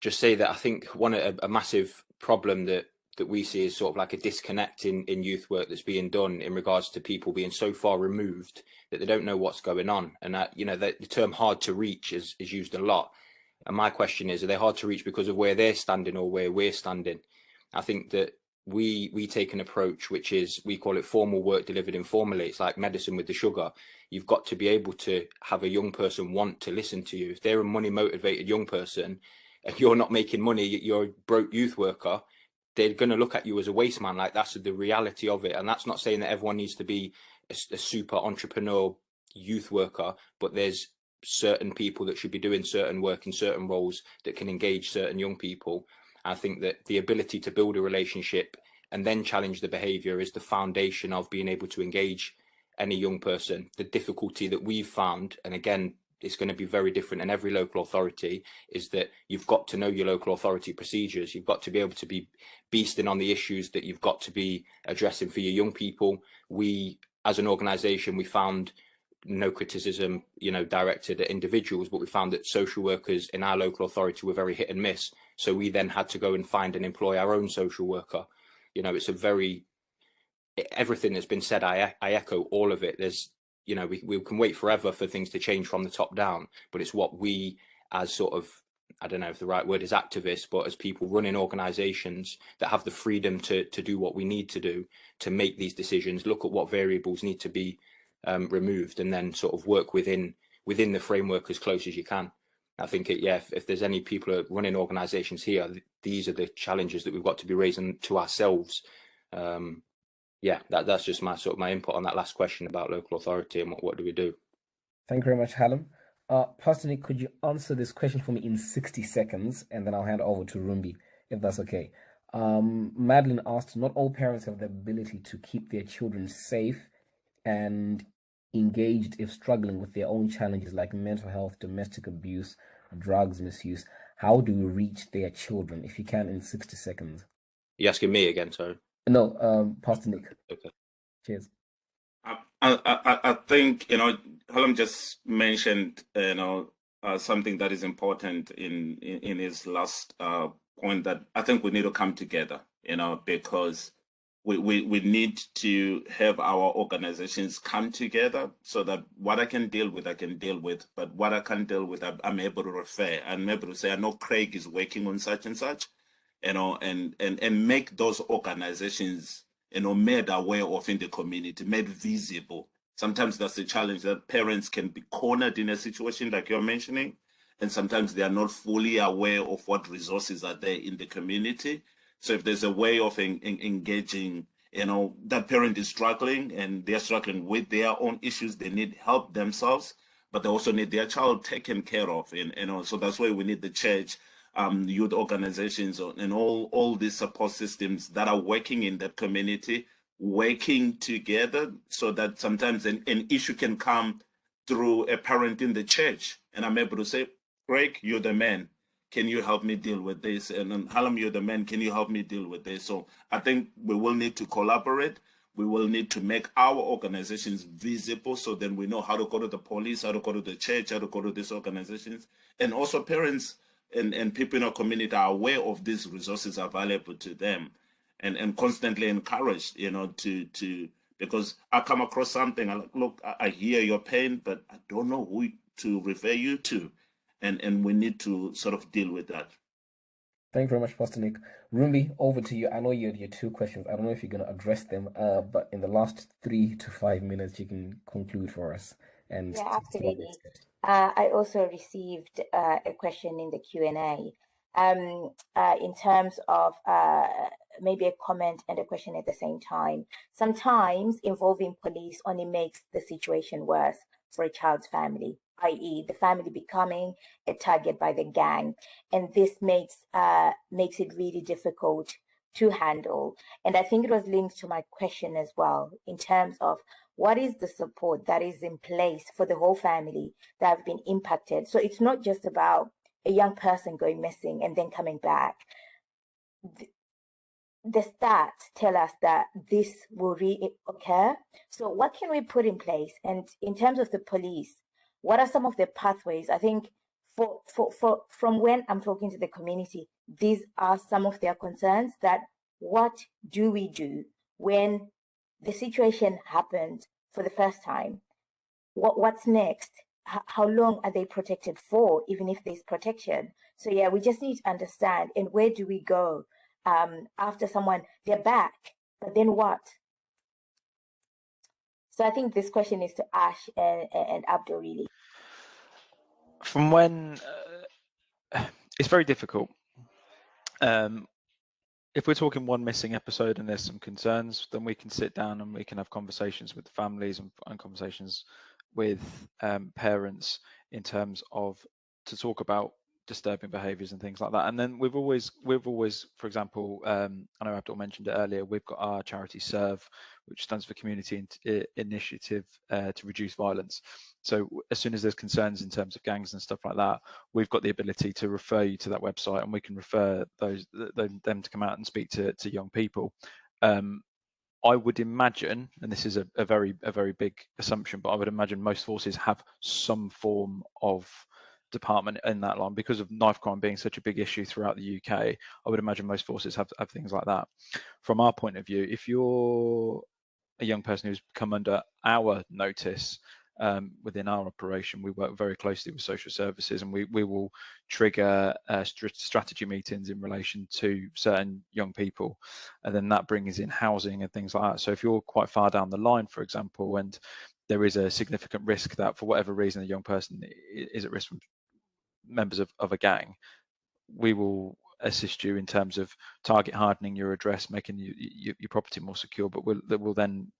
S10: just say that I think a massive problem that we see is sort of like a disconnect in youth work that's being done in regards to people being so far removed that they don't know what's going on. And that, you know, the term hard to reach is used a lot. And my question is, are they hard to reach because of where they're standing or where we're standing? I think that we take an approach which is, we call it formal work delivered informally. It's like medicine with the sugar. You've got to be able to have a young person want to listen to you. If they're a money motivated young person and you're not making money, you're a broke youth worker, they're going to look at you as a waste man. Like, that's the reality of it. And that's not saying that everyone needs to be a super entrepreneur youth worker, but there's certain people that should be doing certain work in certain roles that can engage certain young people. I think that the ability to build a relationship and then challenge the behavior is the foundation of being able to engage any young person. The difficulty that we've found, and again, it's going to be very different in every local authority, is that you've got to know your local authority procedures. You've got to be able to be beasting on the issues that you've got to be addressing for your young people. We, as an organisation, we found no criticism, you know, directed at individuals, but we found that social workers in our local authority were very hit and miss. So we then had to go and find and employ our own social worker. You know, it's a very, everything that's been said, I echo all of it. There's, you know, we can wait forever for things to change from the top down, but it's what we, as sort of, I don't know if the right word is activists, but as people running organisations that have the freedom to do what we need to do, to make these decisions, look at what variables need to be removed, and then sort of work within the framework as close as you can. I think if there's any people running organisations here, these are the challenges that we've got to be raising to ourselves. That's just my input on that last question about local authority and what do we do.
S1: Thank you very much, Hallam. Personally, could you answer this question for me in 60 seconds, and then I'll hand over to Rumbi, if that's okay. Madeline asked, not all parents have the ability to keep their children safe and engaged if struggling with their own challenges like mental health, domestic abuse, drugs misuse. How do we reach their children, if you can, in 60 seconds?
S10: You're asking me again, sorry?
S1: No, Pastor Nick.
S10: Okay.
S1: Cheers.
S4: I think, you know, Hallam just mentioned, you know, something that is important in his last point, that I think we need to come together, you know, because we need to have our organizations come together so that what I can deal with, but what I can't deal with, I'm able to refer. I'm able to say, I know Craig is working on such and such, you know, and make those organizations, you know, made aware of in the community, made visible. Sometimes that's the challenge, that parents can be cornered in a situation like you're mentioning, and sometimes they are not fully aware of what resources are there in the community. So if there's a way of engaging, you know, that parent is struggling and they're struggling with their own issues, they need help themselves, but they also need their child taken care of. And so that's why we need the church, youth organizations, and all these support systems that are working in that community, working together, so that sometimes an issue can come through a parent in the church, and I'm able to say, Craig, you're the man. Can you help me deal with this? And then Hallam, you're the man. Can you help me deal with this? So I think we will need to collaborate. We will need to make our organizations visible, so then we know how to go to the police, how to go to the church, how to go to these organizations. And also parents and people in our community are aware of these resources available to them, and constantly encouraged, to because I come across something, look, I hear your pain, but I don't know who to refer you to. And we need to sort of deal with that.
S1: Thank you very much, Pastor Nick. Rumbi, over to you. I know you had your two questions. I don't know if you're going to address them, but in the last 3 to 5 minutes, you can conclude for us. And
S2: yeah, absolutely. I also received a question in the Q&A in terms of maybe a comment and a question at the same time. Sometimes involving police only makes the situation worse for a child's family, i.e. the family becoming a target by the gang. And this makes it really difficult to handle. And I think it was linked to my question as well, in terms of what is the support that is in place for the whole family that have been impacted. So it's not just about a young person going missing and then coming back. The stats tell us that this will reoccur. So what can we put in place? And in terms of the police, what are some of the pathways? I think from when I'm talking to the community, these are some of their concerns, that what do we do when the situation happened for the first time? What's next? How long are they protected for, even if there's protection? So yeah, we just need to understand, and where do we go after someone, they're back, but then what? So I think this question is to Ash and Abdul, really.
S6: From when, it's very difficult. If we're talking one missing episode and there's some concerns, then we can sit down and we can have conversations with the families and conversations with parents in terms of to talk about disturbing behaviours and things like that. And then we've always, for example, I know Abdul mentioned it earlier, we've got our charity SERVE, which stands for Community Initiative to Reduce Violence. So as soon as there's concerns in terms of gangs and stuff like that, we've got the ability to refer you to that website, and we can refer them to come out and speak to young people. I would imagine, and this is a very big assumption, but I would imagine most forces have some form of department in that line, because of knife crime being such a big issue throughout the UK. I would imagine most forces have things like that. From our point of view, if you're a young person who's come under our notice, within our operation, we work very closely with social services, and we will trigger strategy meetings in relation to certain young people, and then that brings in housing and things like that. So if you're quite far down the line, for example, and there is a significant risk that for whatever reason a young person is at risk from members of a gang, we will assist you in terms of target hardening your address, making your property more secure, but we'll then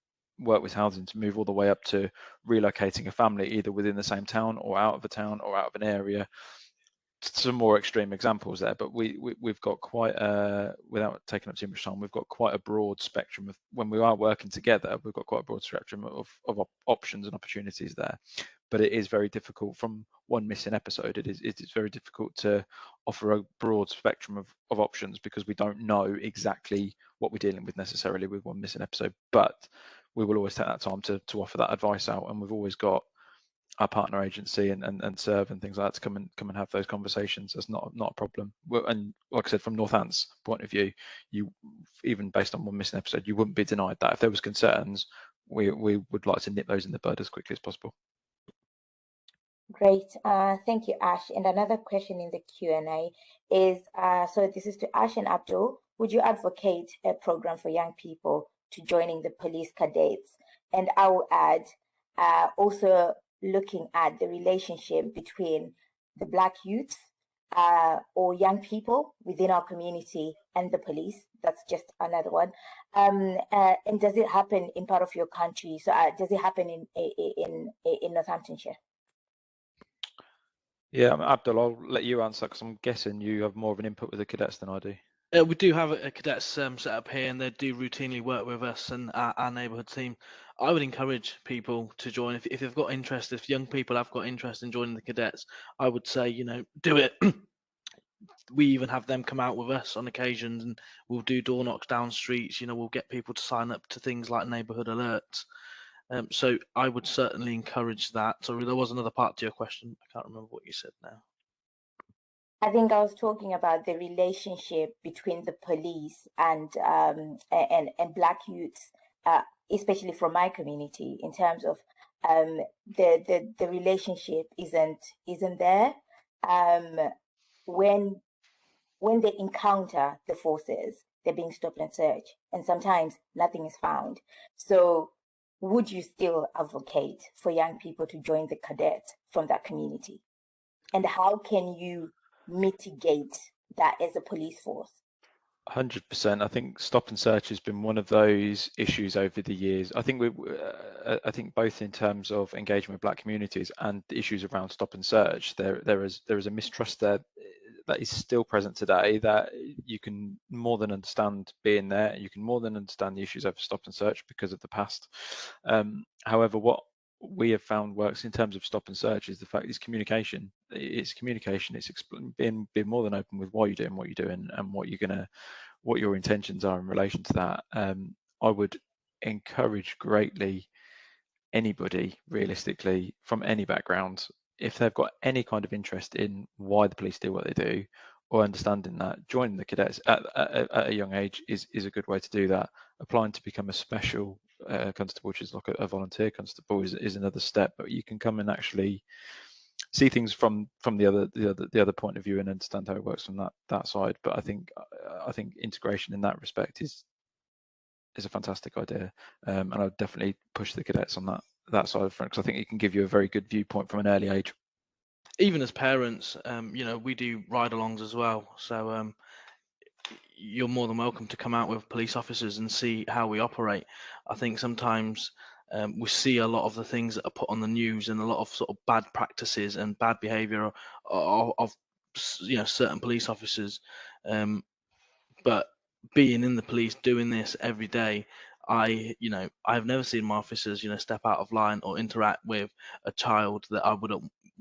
S6: work with housing to move all the way up to relocating a family either within the same town or out of a town or out of an area. Some more extreme examples there, but we've got quite without taking up too much time, we've got quite a broad spectrum of, when we are working together, we've got quite a broad spectrum of options and opportunities there. But it is very difficult from one missing episode. It's very difficult to offer a broad spectrum of options, because we don't know exactly what we're dealing with necessarily with one missing episode. But we will always take that time to offer that advice out, and we've always got our partner agency and SERVE and things like that to come and have those conversations. That's not a problem. And like I said, from Northant's point of view, you, even based on one missing episode, you wouldn't be denied that. If there was concerns, we would like to nip those in the bud as quickly as possible.
S2: Great, thank you, Ash. And another question in the Q&A is, so this is to Ash and Abdul, would you advocate a program for young people to joining the police cadets? And I will add, also looking at the relationship between the Black youth or young people within our community and the police. That's just another one. And does it happen in part of your country? So does it happen in Northamptonshire?
S6: Yeah, Abdul, I'll let you answer because I'm guessing you have more of an input with the cadets than I do.
S5: We do have a cadets set up here, and they do routinely work with us and our neighbourhood team. I would encourage people to join if they've got interest. If young people have got interest in joining the cadets, I would say, do it. We even have them come out with us on occasions, and we'll do door knocks down streets. We'll get people to sign up to things like neighbourhood alerts. So I would certainly encourage that. Sorry, there was another part to your question. I can't remember what you said now.
S2: I think I was talking about the relationship between the police and Black youths, especially from my community, in terms of the relationship isn't there. When they encounter the forces, they're being stopped and searched, and sometimes nothing is found. So, would you still advocate for young people to join the cadets from that community? And how can you mitigate that as a police force?
S6: 100%. I think stop and search has been one of those issues over the years. I think I think both in terms of engagement with Black communities and the issues around stop and search, there is a mistrust there that is still present today, that you can more than understand being there. You can more than understand the issues over stop and search because of the past. However, what we have found works in terms of stop and search is the fact it's communication. It's communication. It's being more than open with why you're doing what you're doing and what your intentions are in relation to that. I would encourage greatly anybody, realistically, from any background, if they've got any kind of interest in why the police do what they do, or understanding that, joining the cadets at a young age is a good way to do that. Applying to become a special constable, which is like a volunteer constable, is another step. But you can come and actually see things from the other point of view and understand how it works from that side. But I think integration in that respect is a fantastic idea, and I would definitely push the cadets on that side of front, because I think it can give you a very good viewpoint from an early age.
S5: Even as parents, we do ride-alongs as well. So you're more than welcome to come out with police officers and see how we operate. I think sometimes we see a lot of the things that are put on the news and a lot of sort of bad practices and bad behaviour of certain police officers. But being in the police, doing this every day, I've never seen my officers, step out of line or interact with a child that I would,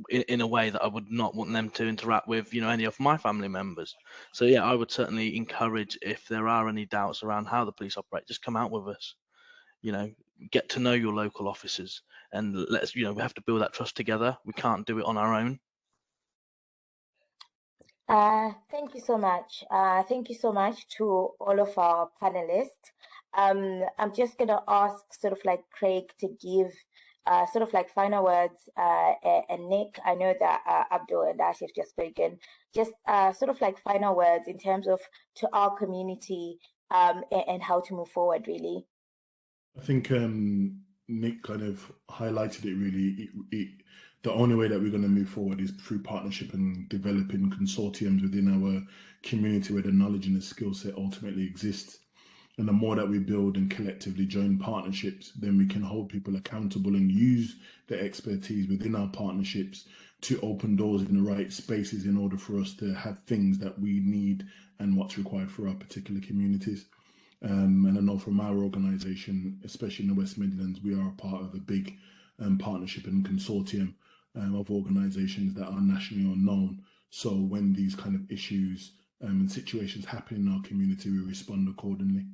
S5: in a way that I would not want them to interact with, any of my family members. So yeah, I would certainly encourage, if there are any doubts around how the police operate, just come out with us. Get to know your local officers, and let's, we have to build that trust together. We can't do it on our own.
S2: Thank you so much. Thank you so much to all of our panelists. I'm just going to ask sort of like Craig to give sort of like final words, and Nick, I know that Abdul and Ash have just spoken, just sort of like final words in terms of to our community and how to move forward, really.
S3: I think Nick kind of highlighted it really. The only way that we're going to move forward is through partnership and developing consortiums within our community where the knowledge and the skill set ultimately exists. And the more that we build and collectively join partnerships, then we can hold people accountable and use the expertise within our partnerships to open doors in the right spaces in order for us to have things that we need and what's required for our particular communities. And I know from our organisation, especially in the West Midlands, we are a part of a big partnership and consortium of organisations that are nationally unknown. So when these kind of issues and situations happen in our community, we respond accordingly.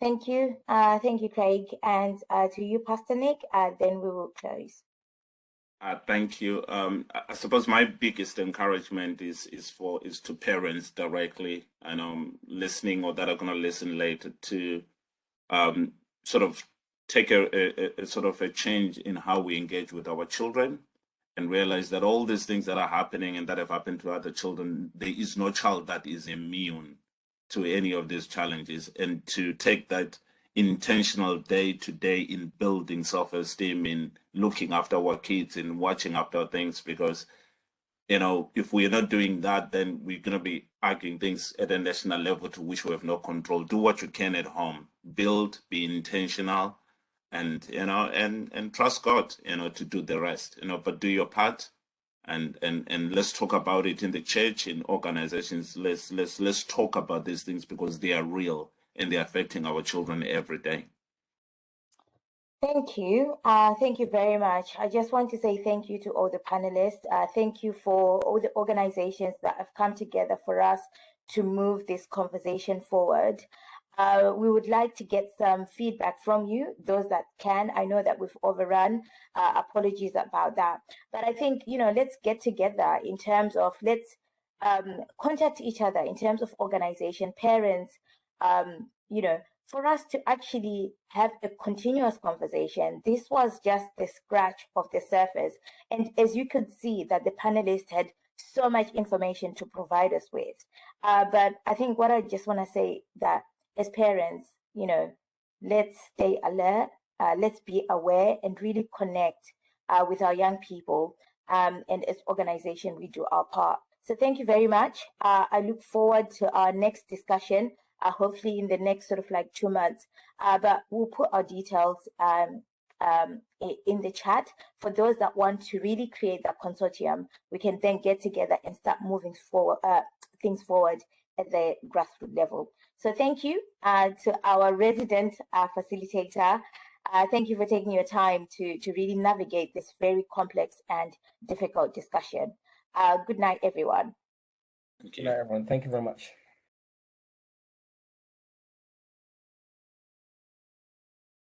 S2: Thank you, Craig, and to you, Pastor Nick. Then we will close.
S4: Thank you. I suppose my biggest encouragement is to parents directly, and listening, or that are going to listen later, to sort of take a sort of a change in how we engage with our children, and realize that all these things that are happening and that have happened to other children, there is no child that is immune to any of these challenges, and to take that intentional day-to-day in building self-esteem, in looking after our kids and watching after things, because if we're not doing that, then we're going to be arguing things at a national level to which we have no control. Do what you can at home, build, be intentional, and and trust God to do the rest, but do your part. and let's talk about it in the church, in organizations. Let's talk about these things because they are real and they're affecting our children every day.
S2: Thank you. Thank you very much. I just want to say thank you to all the panelists. Thank you for all the organizations that have come together for us to move this conversation forward. We would like to get some feedback from you, those that can. I know that we've overrun. Apologies about that. But I think, let's get together in terms of, let's contact each other in terms of organization, parents, for us to actually have a continuous conversation. This was just the scratch of the surface. And as you could see that the panelists had so much information to provide us with. But I think what I just want to say that as parents, let's stay alert, let's be aware and really connect with our young people. And as organization, we do our part. So thank you very much. I look forward to our next discussion, hopefully in the next sort of like 2 months. But we'll put our details in the chat for those that want to really create that consortium. We can then get together and start moving forward, things forward at the grassroots level. So thank you to our resident facilitator. Thank you for taking your time to really navigate this very complex and difficult discussion. Good night, everyone.
S4: Thank you.
S1: Good night, everyone. Thank you very much.